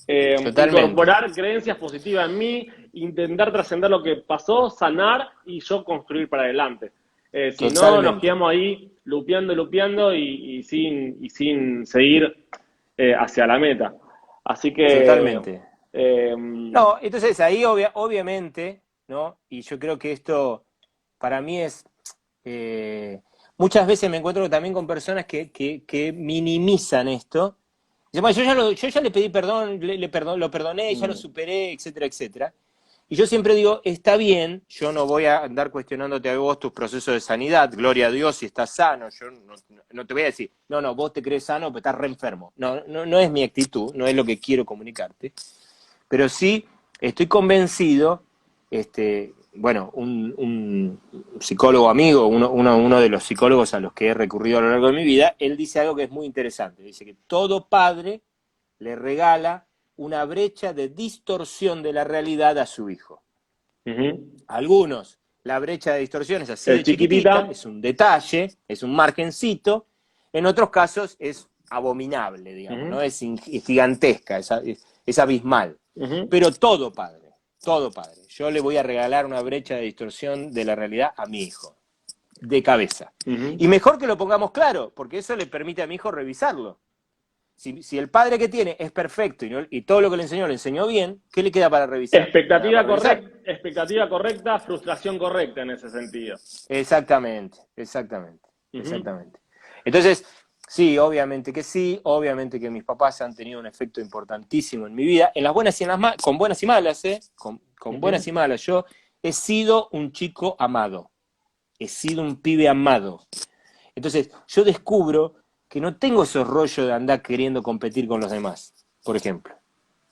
incorporar creencias positivas en mí, intentar trascender lo que pasó, sanar y yo construir para adelante. Si no, nos quedamos ahí lupeando y sin seguir hacia la meta. Así que... Totalmente. No, entonces ahí obviamente, ¿no? Y yo creo que esto para mí es... muchas veces me encuentro también con personas que minimizan esto. Dicen, bueno, yo ya le pedí perdón, lo perdoné, ya lo superé, etcétera, etcétera. Y yo siempre digo, está bien, yo no voy a andar cuestionándote a vos tus procesos de sanidad, gloria a Dios si estás sano, yo no te voy a decir, no, vos te crees sano, pero estás re enfermo. No es mi actitud, no es lo que quiero comunicarte. Pero sí estoy convencido, bueno, un psicólogo amigo, uno de los psicólogos a los que he recurrido a lo largo de mi vida, él dice algo que es muy interesante. Dice que todo padre le regala una brecha de distorsión de la realidad a su hijo. Algunos, la brecha de distorsión es así de chiquitita, es un detalle, es un margencito. En otros casos es abominable, digamos, ¿no? Es gigantesca, es abismal. Pero todo padre, yo le voy a regalar una brecha de distorsión de la realidad a mi hijo, de cabeza. Y mejor que lo pongamos claro, porque eso le permite a mi hijo revisarlo. Si el padre que tiene es perfecto y todo lo que le enseñó bien, ¿qué le queda para revisar? Expectativa correcta, frustración correcta en ese sentido. Exactamente. Entonces, sí, obviamente que mis papás han tenido un efecto importantísimo en mi vida, en las buenas y en las malas, con buenas y malas, con buenas y malas. Yo he sido un chico amado, he sido un pibe amado. Entonces, yo descubro que no tengo esos rollos de andar queriendo competir con los demás, por ejemplo.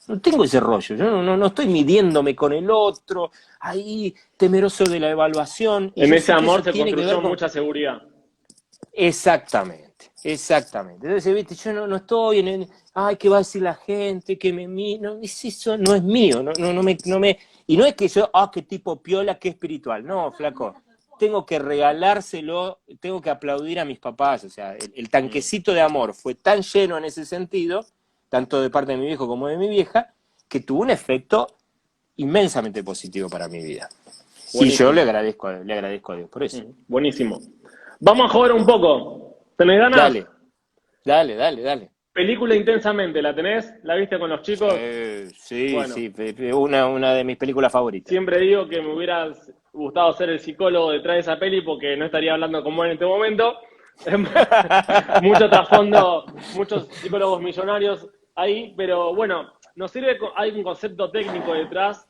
No tengo ese rollo, yo no estoy midiéndome con el otro, ahí temeroso de la evaluación. En ese amor se construyó mucha seguridad. Exactamente. Entonces, viste, yo no estoy ay, ¿qué va a decir la gente? Que eso no es mío, y no es que yo, qué tipo piola, qué espiritual, no, flaco. Tengo que regalárselo, tengo que aplaudir a mis papás, o sea, el tanquecito de amor fue tan lleno en ese sentido, tanto de parte de mi viejo como de mi vieja, que tuvo un efecto inmensamente positivo para mi vida. Buenísimo. Y yo le agradezco a Dios por eso. Buenísimo. Vamos a jugar un poco. ¿Tenés ganas? Dale. Película Intensamente, ¿la tenés? ¿La viste con los chicos? Sí, bueno, sí, una de mis películas favoritas. Siempre digo que me hubiera gustado ser el psicólogo detrás de esa peli porque no estaría hablando como en este momento. Mucho trasfondo, muchos psicólogos millonarios ahí, pero bueno, nos sirve, hay un concepto técnico detrás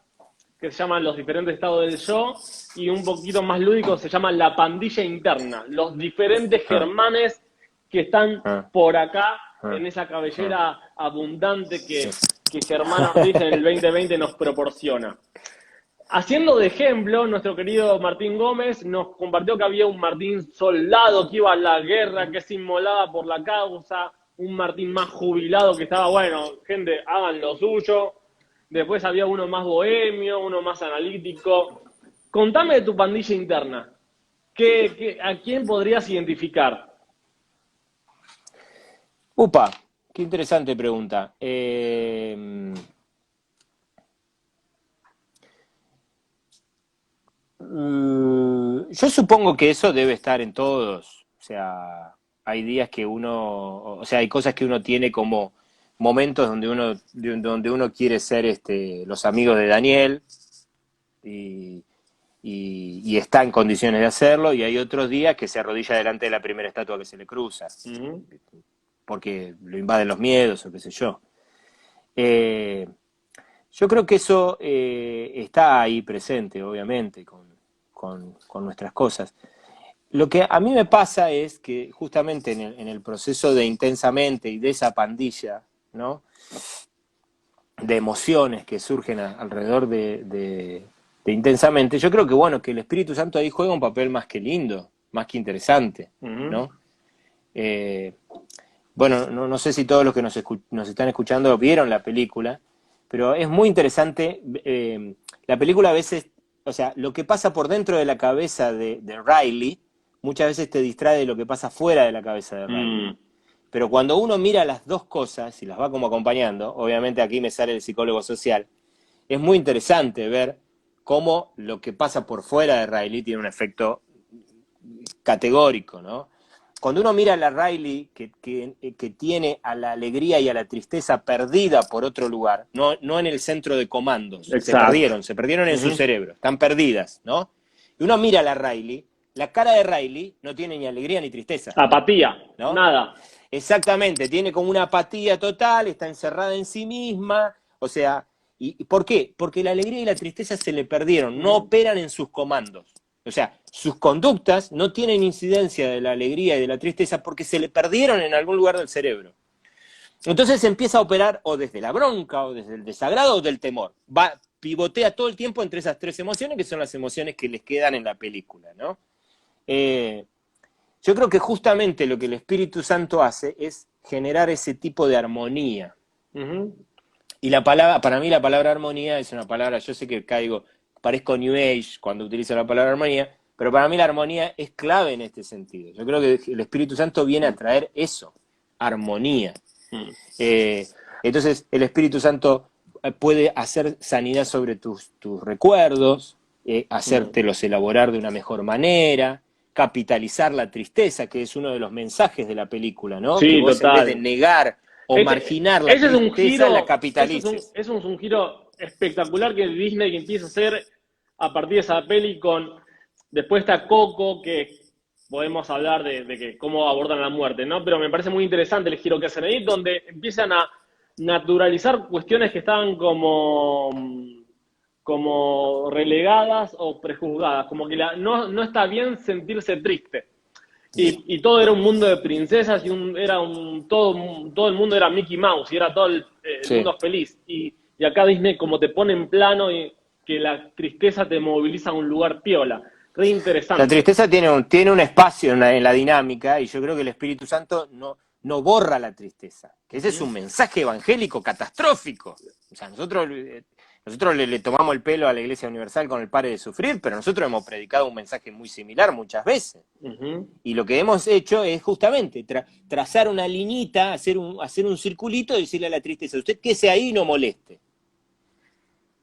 que se llaman los diferentes estados del yo y un poquito más lúdico se llama la pandilla interna, los diferentes germanes que están por acá en esa cabellera abundante que Germán Ortiz en el 2020 nos proporciona. Haciendo de ejemplo, nuestro querido Martín Gómez nos compartió que había un Martín soldado que iba a la guerra, que se inmolaba por la causa, un Martín más jubilado que estaba, bueno, gente, hagan lo suyo. después había uno más bohemio, uno más analítico. Contame de tu pandilla interna. ¿A quién podrías identificar? Upa, qué interesante pregunta. Yo supongo que eso debe estar en todos. O sea, hay días que uno, o sea, hay cosas que uno tiene como momentos donde uno quiere ser los amigos de Daniel y, y está en condiciones de hacerlo, y hay otros días que se arrodilla delante de la primera estatua que se le cruza, Ujú. porque lo invaden los miedos o qué sé yo. Eh, yo creo que eso está ahí presente, obviamente, con nuestras cosas. Lo que a mí me pasa es que justamente en el proceso de Intensamente y de esa pandilla, ¿no? De emociones que surgen alrededor de Intensamente, yo creo que bueno, que el Espíritu Santo ahí juega un papel más que lindo, más que interesante, Ujú. ¿no? Eh, bueno, no sé si todos los que nos están escuchando vieron la película, pero es muy interesante. La película a veces, o sea, lo que pasa por dentro de la cabeza de Riley, muchas veces te distrae de lo que pasa fuera de la cabeza de Riley. Mm. Pero cuando uno mira las dos cosas y las va como acompañando, obviamente aquí me sale el psicólogo social, es muy interesante ver cómo lo que pasa por fuera de Riley tiene un efecto categórico, ¿no? Cuando uno mira a la Riley que tiene a la alegría y a la tristeza perdida por otro lugar, no en el centro de comandos, Exacto. se perdieron en su Ujú. cerebro, están perdidas, ¿no? Y uno mira a la Riley, la cara de Riley no tiene ni alegría ni tristeza, Apatía, ¿no? nada. Exactamente, tiene como una apatía total, está encerrada en sí misma, o sea, ¿y por qué? Porque la alegría y la tristeza se le perdieron, no Ujú. operan en sus comandos. O sea, sus conductas no tienen incidencia de la alegría y de la tristeza porque se le perdieron en algún lugar del cerebro. Entonces empieza a operar o desde la bronca, o desde el desagrado, o del temor. Pivotea todo el tiempo entre esas tres emociones, que son las emociones que les quedan en la película, ¿no? Eh, yo creo que justamente lo que el Espíritu Santo hace es generar ese tipo de armonía. Ujú. Y la palabra, para mí la palabra armonía es una palabra, yo sé que caigo, parezco New Age cuando utilizo la palabra armonía, pero para mí la armonía es clave en este sentido. Yo creo que el Espíritu Santo viene a traer eso, armonía. Mm. Eh, entonces el Espíritu Santo puede hacer sanidad sobre tus recuerdos, Mm. hacértelos elaborar de una mejor manera, capitalizar la tristeza, que es uno de los mensajes de la película, ¿no? Que Sí, vos en vez de total. negar o marginar la Ese es un tristeza, la giro, capitalices. eso es un giro espectacular que Disney empieza a hacer a partir de esa peli con, después está Coco, que podemos hablar de que cómo abordan la muerte, ¿no? Pero me parece muy interesante el giro que hacen ahí, donde empiezan a naturalizar cuestiones que estaban como relegadas o prejuzgadas, como que no está bien sentirse triste. Y todo era un mundo de princesas y todo el mundo era Mickey Mouse y era todo el Sí. mundo feliz. Y acá Disney como te pone en plano y que la tristeza te moviliza a un lugar piola. Re La interesante. tristeza tiene un espacio en la dinámica, y yo creo que el Espíritu Santo no borra la tristeza, que ese es Ujú. un mensaje evangélico catastrófico. O sea, nosotros le tomamos el pelo a la Iglesia Universal con el pare de sufrir, pero nosotros hemos predicado un mensaje muy similar muchas veces. Ujú. Y lo que hemos hecho es justamente trazar una liñita, hacer un circulito y decirle a la tristeza: usted quédese ahí y no moleste.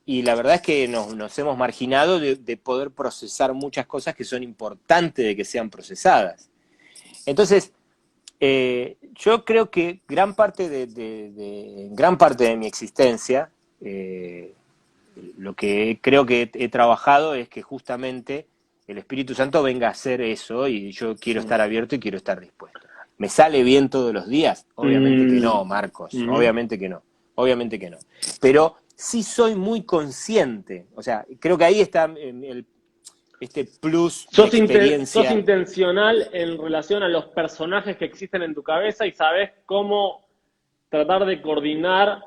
Y la verdad es que nos hemos marginado de poder procesar muchas cosas que son importantes de que sean procesadas. Entonces, yo creo que gran parte de mi existencia, lo que creo que he trabajado es que justamente el Espíritu Santo venga a hacer eso, y yo quiero estar abierto y quiero estar dispuesto. ¿Me sale bien todos los días? Obviamente que Mm. no, Marcos, Ujú. obviamente que no, obviamente que no. Pero sí soy muy consciente, o sea, creo que ahí está este plus de Sos experiencia. intencional en relación a los personajes que existen en tu cabeza y sabes cómo tratar de coordinar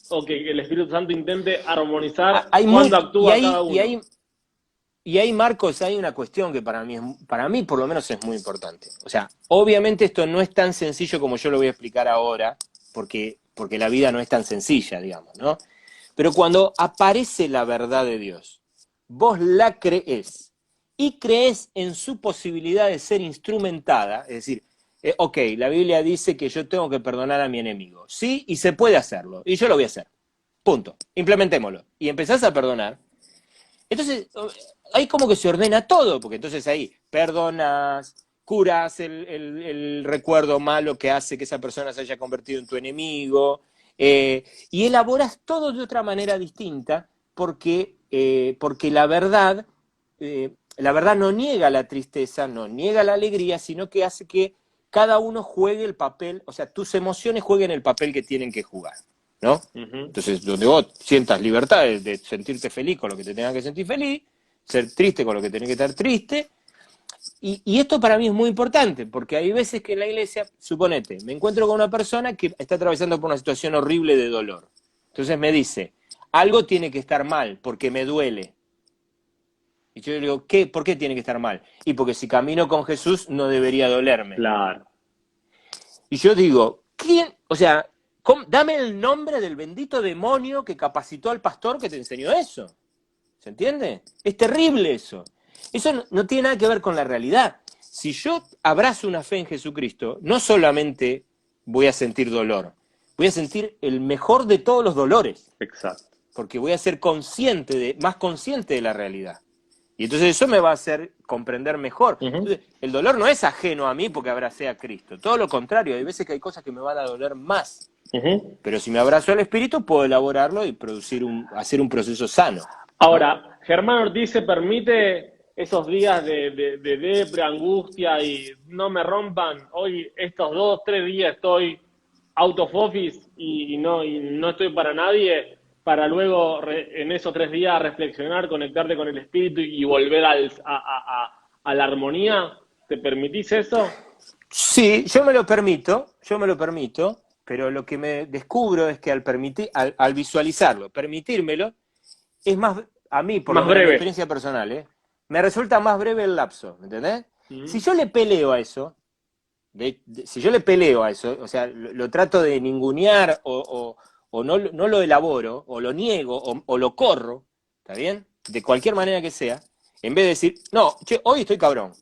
o que el Espíritu Santo intente armonizar Hay cuando muy, y actúa cada ahí, y uno. ahí, y ahí, Marcos, hay una cuestión que para mí por lo menos es muy importante. O sea, obviamente esto no es tan sencillo como yo lo voy a explicar ahora, porque la vida no es tan sencilla, digamos, ¿no? Pero cuando aparece la verdad de Dios, vos la creés y creés en su posibilidad de ser instrumentada, es decir, ok, la Biblia dice que yo tengo que perdonar a mi enemigo, sí, y se puede hacerlo, y yo lo voy a hacer, punto, implementémoslo, y empezás a perdonar, entonces ahí como que se ordena todo, porque entonces ahí perdonas, curas el recuerdo malo que hace que esa persona se haya convertido en tu enemigo, y elaboras todo de otra manera distinta, porque la verdad no niega la tristeza, no niega la alegría, sino que hace que cada uno juegue el papel, o sea, tus emociones jueguen el papel que tienen que jugar, ¿no? Ujú. Entonces, donde vos sientas libertad de sentirte feliz con lo que te tengas que sentir feliz, ser triste con lo que tenés que estar triste, y esto para mí es muy importante, porque hay veces que en la iglesia, suponete, me encuentro con una persona que está atravesando por una situación horrible de dolor. Entonces me dice, algo tiene que estar mal, porque me duele. Y yo le digo, ¿qué? ¿Por qué tiene que estar mal? Y porque si camino con Jesús no debería dolerme. Claro. Y yo digo, ¿quién? O sea, dame el nombre del bendito demonio que capacitó al pastor que te enseñó eso. ¿Se entiende? Es terrible eso. Eso no tiene nada que ver con la realidad. Si yo abrazo una fe en Jesucristo, no solamente voy a sentir dolor, voy a sentir el mejor de todos los dolores, Exacto. porque voy a ser más consciente de la realidad. Y entonces eso me va a hacer comprender mejor. Ujú. Entonces, el dolor no es ajeno a mí porque abracé a Cristo. Todo lo contrario, hay veces que hay cosas que me van a doler más. Ujú. Pero si me abrazo al Espíritu, puedo elaborarlo y hacer un proceso sano, ¿no? Ahora, Germán Ortiz se permite esos días de depre, angustia y no me rompan. Hoy, estos 2, 3 días estoy out of office y no estoy para nadie, para luego en esos 3 días reflexionar, conectarte con el espíritu y volver a la armonía. ¿Te permitís eso? Sí, yo me lo permito, pero lo que me descubro es que al visualizarlo, permitírmelo, es más, a mí, por lo Más menos en mi breve. experiencia personal, me resulta más breve el lapso, ¿me entendés? Si Ujú. yo le peleo a eso, si yo le peleo a eso, o sea, lo trato de ningunear o no lo elaboro, o lo niego, o lo corro, ¿está bien? De cualquier manera que sea, en vez de decir, no, che, hoy estoy cabrón,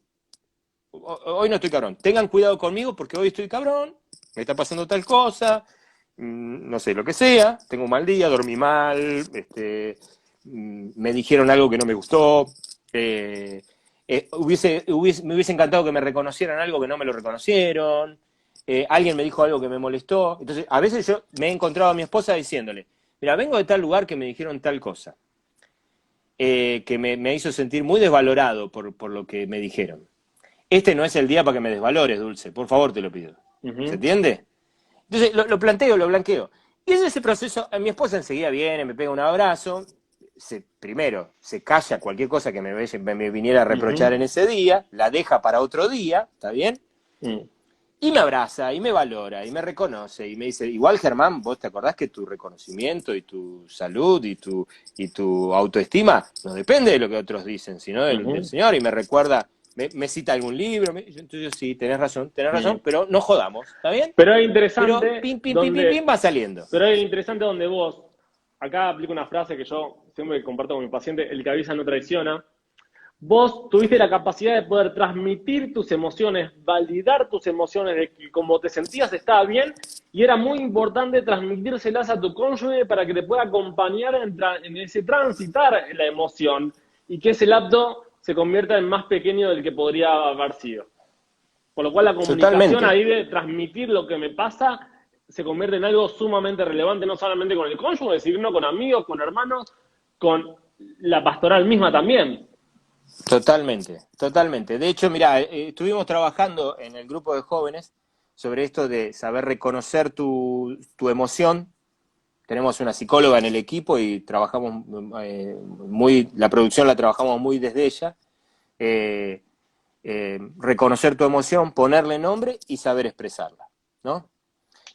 hoy no estoy cabrón, tengan cuidado conmigo porque hoy estoy cabrón, me está pasando tal cosa, no sé, lo que sea, tengo un mal día, dormí mal, me dijeron algo que no me gustó, me hubiese encantado que me reconocieran algo que no me lo reconocieron, alguien me dijo algo que me molestó, entonces a veces yo me he encontrado a mi esposa diciéndole, mira, vengo de tal lugar que me dijeron tal cosa, que me hizo sentir muy desvalorado por lo que me dijeron. Este no es el día para que me desvalores, Dulce, por favor te lo pido. ¿Se Ujú. entiende? Entonces lo planteo, lo blanqueo. Y en ese proceso, mi esposa enseguida viene, me pega un abrazo, primero se calla cualquier cosa que me viniera a reprochar Ujú. en ese día, la deja para otro día, ¿está bien? Mm. Y me abraza, y me valora, y me reconoce, y me dice, igual Germán, vos te acordás que tu reconocimiento, y tu salud, y tu autoestima, no depende de lo que otros dicen, sino del Ujú. Señor, y me recuerda, me cita algún libro, entonces yo, sí, tenés razón, Mm. pero no jodamos, ¿está bien? Pero es Pero interesante pim, pim, pim, pim, pim, donde, va saliendo. pero es interesante donde vos, acá aplico una frase que yo siempre comparto con mi paciente, el que avisa no traiciona. Vos tuviste la capacidad de poder transmitir tus emociones, validar tus emociones, de que como te sentías estaba bien, y era muy importante transmitírselas a tu cónyuge para que te pueda acompañar en ese transitar la emoción y que ese lapso se convierta en más pequeño del que podría haber sido. Por lo cual la comunicación Totalmente, ahí de transmitir lo que me pasa se convierte en algo sumamente relevante, no solamente con el cónyuge, sino con amigos, con hermanos, con la pastoral misma también. totalmente, totalmente. De hecho, mira, estuvimos trabajando en el grupo de jóvenes sobre esto de saber reconocer tu emoción. Tenemos una psicóloga en el equipo y trabajamos la producción la trabajamos muy desde ella. Eh, Reconocer tu emoción, ponerle nombre y saber expresarla, ¿no?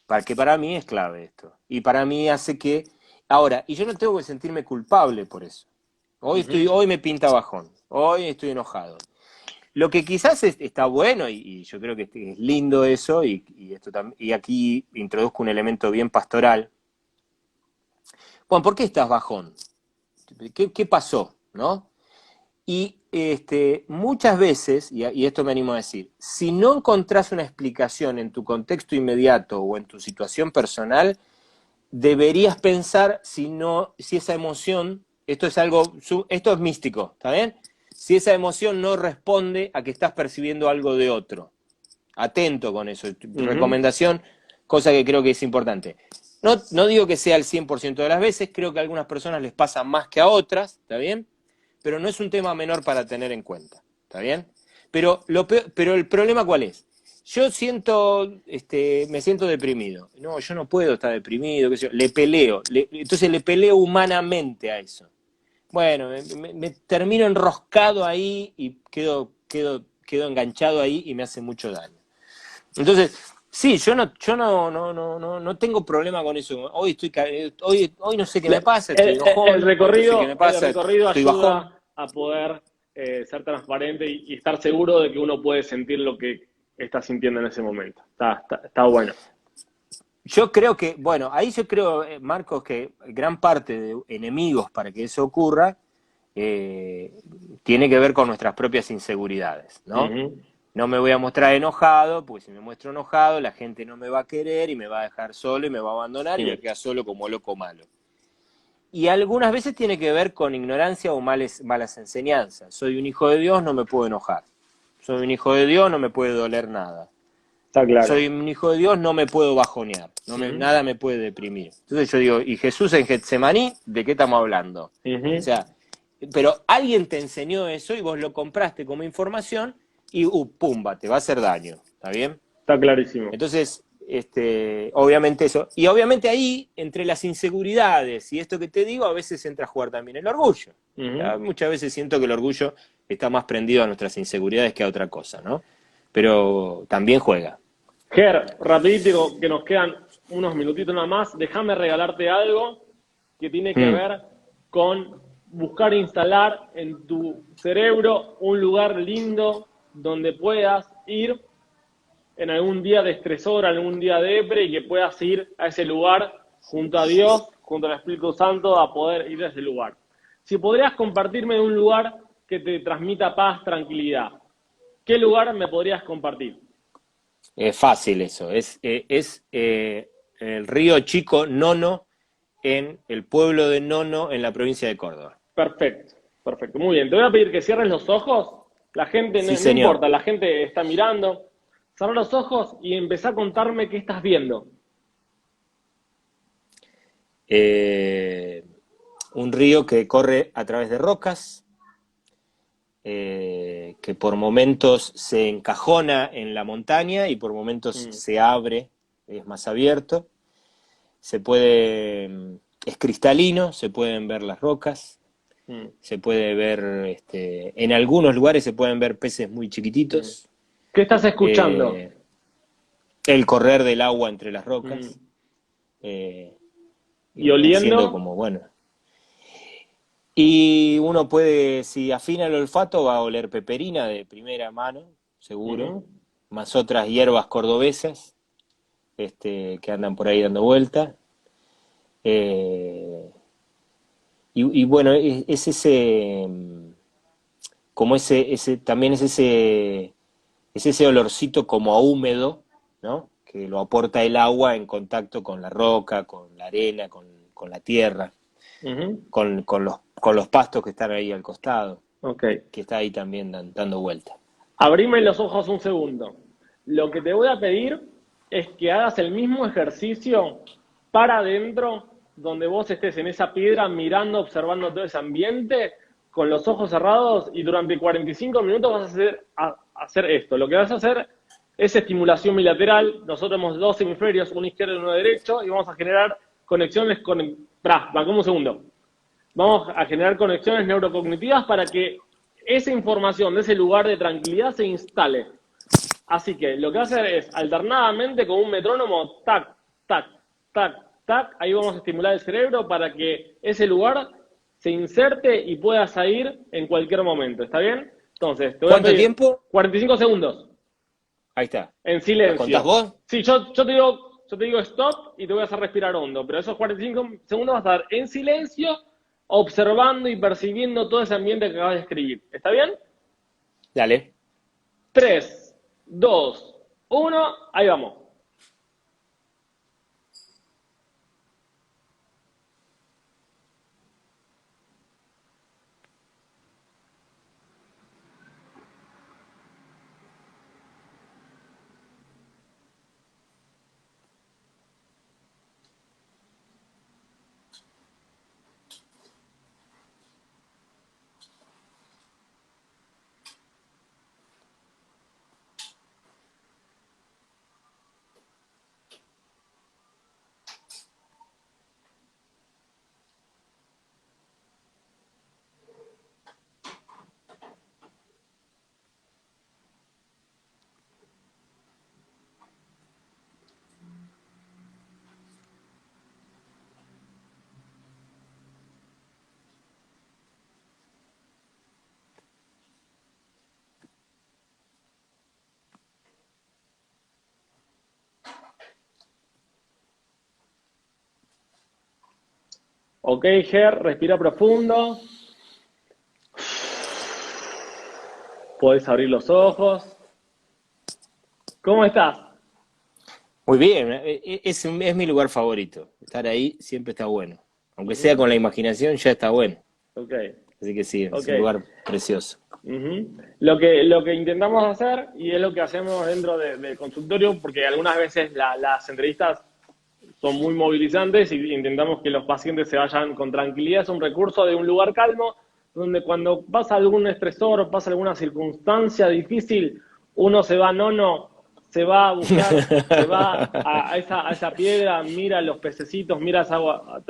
Para mí es clave esto. Y para mí hace que... Ahora, y yo no tengo que sentirme culpable por eso. Ujú. Hoy me pinta bajón, hoy estoy enojado. Lo que quizás está bueno, y yo creo que es lindo eso, y aquí introduzco un elemento bien pastoral, Juan, ¿por qué estás bajón? ¿Qué pasó? ¿No? Y muchas veces, y esto me animo a decir, si no encontrás una explicación en tu contexto inmediato o en tu situación personal, deberías pensar si esa emoción, esto es místico, ¿está bien? Si esa emoción no responde a que estás percibiendo algo de otro. Atento con eso. Recomendación, cosa que creo que es importante. No digo que sea el 100% de las veces, creo que a algunas personas les pasa más que a otras, ¿está bien? Pero no es un tema menor para tener en cuenta, ¿está bien? Pero el problema, ¿cuál es? Yo me siento deprimido. No, yo no puedo estar deprimido, qué sé yo. Le peleo, entonces le peleo humanamente a eso. Bueno, me termino enroscado ahí y quedo enganchado ahí y me hace mucho daño. Entonces, sí, yo no tengo problema con eso. Hoy no sé qué me pasa, estoy enojón, El hoy no sé qué me recorrido, el pasa, recorrido estoy bajón. ayuda a poder ser transparente y estar seguro de que uno puede sentir lo que está sintiendo en ese momento. Está bueno. Yo creo que, bueno, ahí yo creo, Marcos, que gran parte de enemigos para que eso ocurra tiene que ver con nuestras propias inseguridades, ¿no? Ujú. No me voy a mostrar enojado, porque si me muestro enojado, la gente no me va a querer y me va a dejar solo y me va a abandonar y voy a quedar solo como loco malo. Y algunas veces tiene que ver con ignorancia o malas enseñanzas. Soy un hijo de Dios, no me puedo enojar. Soy un hijo de Dios, no me puede doler nada. Está claro. Soy un hijo de Dios, no me puedo bajonear. Nada me puede deprimir. Entonces yo digo, ¿y Jesús en Getsemaní? ¿De qué estamos hablando? O sea, pero alguien te enseñó eso y vos lo compraste como información y pumba, te va a hacer daño, ¿está bien? Está clarísimo. Entonces, obviamente eso, y obviamente ahí, entre las inseguridades y esto que te digo, a veces entra a jugar también el orgullo. O sea, muchas veces siento que el orgullo está más prendido a nuestras inseguridades que a otra cosa, ¿no? Pero también juega. Ger, rapidito, que nos quedan unos minutitos nada más, déjame regalarte algo que tiene que ver con buscar instalar en tu cerebro un lugar lindo donde puedas ir en algún día de estresor, algún día de depre, y que puedas ir a ese lugar junto a Dios, junto al Espíritu Santo, a poder ir a ese lugar. Si podrías compartirme un lugar que te transmita paz, tranquilidad, ¿qué lugar me podrías compartir? Es fácil eso, es el río Chico Nono en el pueblo de Nono en la provincia de Córdoba. Perfecto, perfecto. Muy bien, te voy a pedir que cierres los ojos. La gente, Sí, no señor. importa, la gente está mirando. Cerrar los ojos y empezá a contarme qué estás viendo. Un río que corre a través de rocas, que por momentos se encajona en la montaña y por momentos se abre, es más abierto. Es cristalino, se pueden ver las rocas, se puede ver, en algunos lugares se pueden ver peces muy chiquititos. ¿Qué estás escuchando? El correr del agua entre las rocas. ¿Y oliendo? Haciendo como, bueno. Y uno puede, si afina el olfato, va a oler peperina de primera mano, seguro, más otras hierbas cordobesas que andan por ahí dando vuelta. Y bueno, es ese, como también es ese olorcito como a húmedo, ¿no? Que lo aporta el agua en contacto con la roca, con la arena, con la tierra, con los pastos que están ahí al costado, que está ahí también dando vuelta. Abrime los ojos un segundo. Lo que te voy a pedir es que hagas el mismo ejercicio para adentro, donde vos estés en esa piedra mirando, observando todo ese ambiente, con los ojos cerrados, y durante 45 minutos vas a hacer esto. Lo que vas a hacer es estimulación bilateral. Nosotros tenemos dos hemisferios, uno izquierdo y uno derecho, y vamos a generar conexiones vamos un segundo. Vamos a generar conexiones neurocognitivas para que esa información de ese lugar de tranquilidad se instale. Así que lo que va a hacer es, alternadamente con un metrónomo, tac, tac, tac, tac, ahí vamos a estimular el cerebro para que ese lugar se inserte y pueda salir en cualquier momento. ¿Está bien? Entonces, te voy a ¿Cuánto pedir tiempo? 45 segundos. Ahí está. En silencio. ¿Lo contás vos? Sí, yo te digo yo te digo stop y te voy a hacer respirar hondo, pero esos 45 segundos vas a estar en silencio, observando y percibiendo todo ese ambiente que acabas de escribir. ¿Está bien? Dale. 3, 2, 1, ahí vamos. Ok, Ger, respira profundo. Podés abrir los ojos. ¿Cómo estás? Muy bien, es mi lugar favorito. Estar ahí siempre está bueno. Aunque sea con la imaginación, ya está bueno. Ok, Así que sí, es ok. un lugar precioso. Lo que intentamos hacer, y es lo que hacemos dentro del consultorio, porque algunas veces las entrevistas son muy movilizantes y intentamos que los pacientes se vayan con tranquilidad, es un recurso de un lugar calmo, donde cuando pasa algún estresor o pasa alguna circunstancia difícil, uno se va, se va a buscar, se va a esa piedra, mira los pececitos, mira esa agua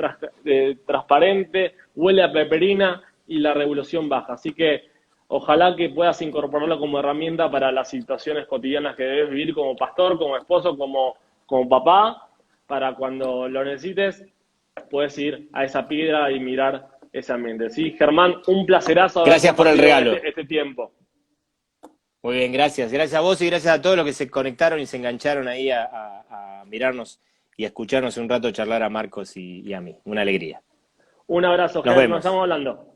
transparente, huele a peperina y la revolución baja. Así que ojalá que puedas incorporarlo como herramienta para las situaciones cotidianas que debes vivir como pastor, como esposo, como papá, para cuando lo necesites, puedes ir a esa piedra y mirar ese ambiente. Sí, Germán, un placerazo haber Gracias por el compartido regalo. este tiempo. Muy bien, gracias. Gracias a vos y gracias a todos los que se conectaron y se engancharon ahí a mirarnos y a escucharnos un rato charlar a Marcos y a mí. Una alegría. Un abrazo, Nos Ger, nos vemos. estamos hablando.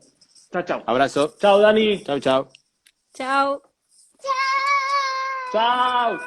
Chao, chao. Abrazo. Chao, Dani. Chau, chau. Chao. Chao.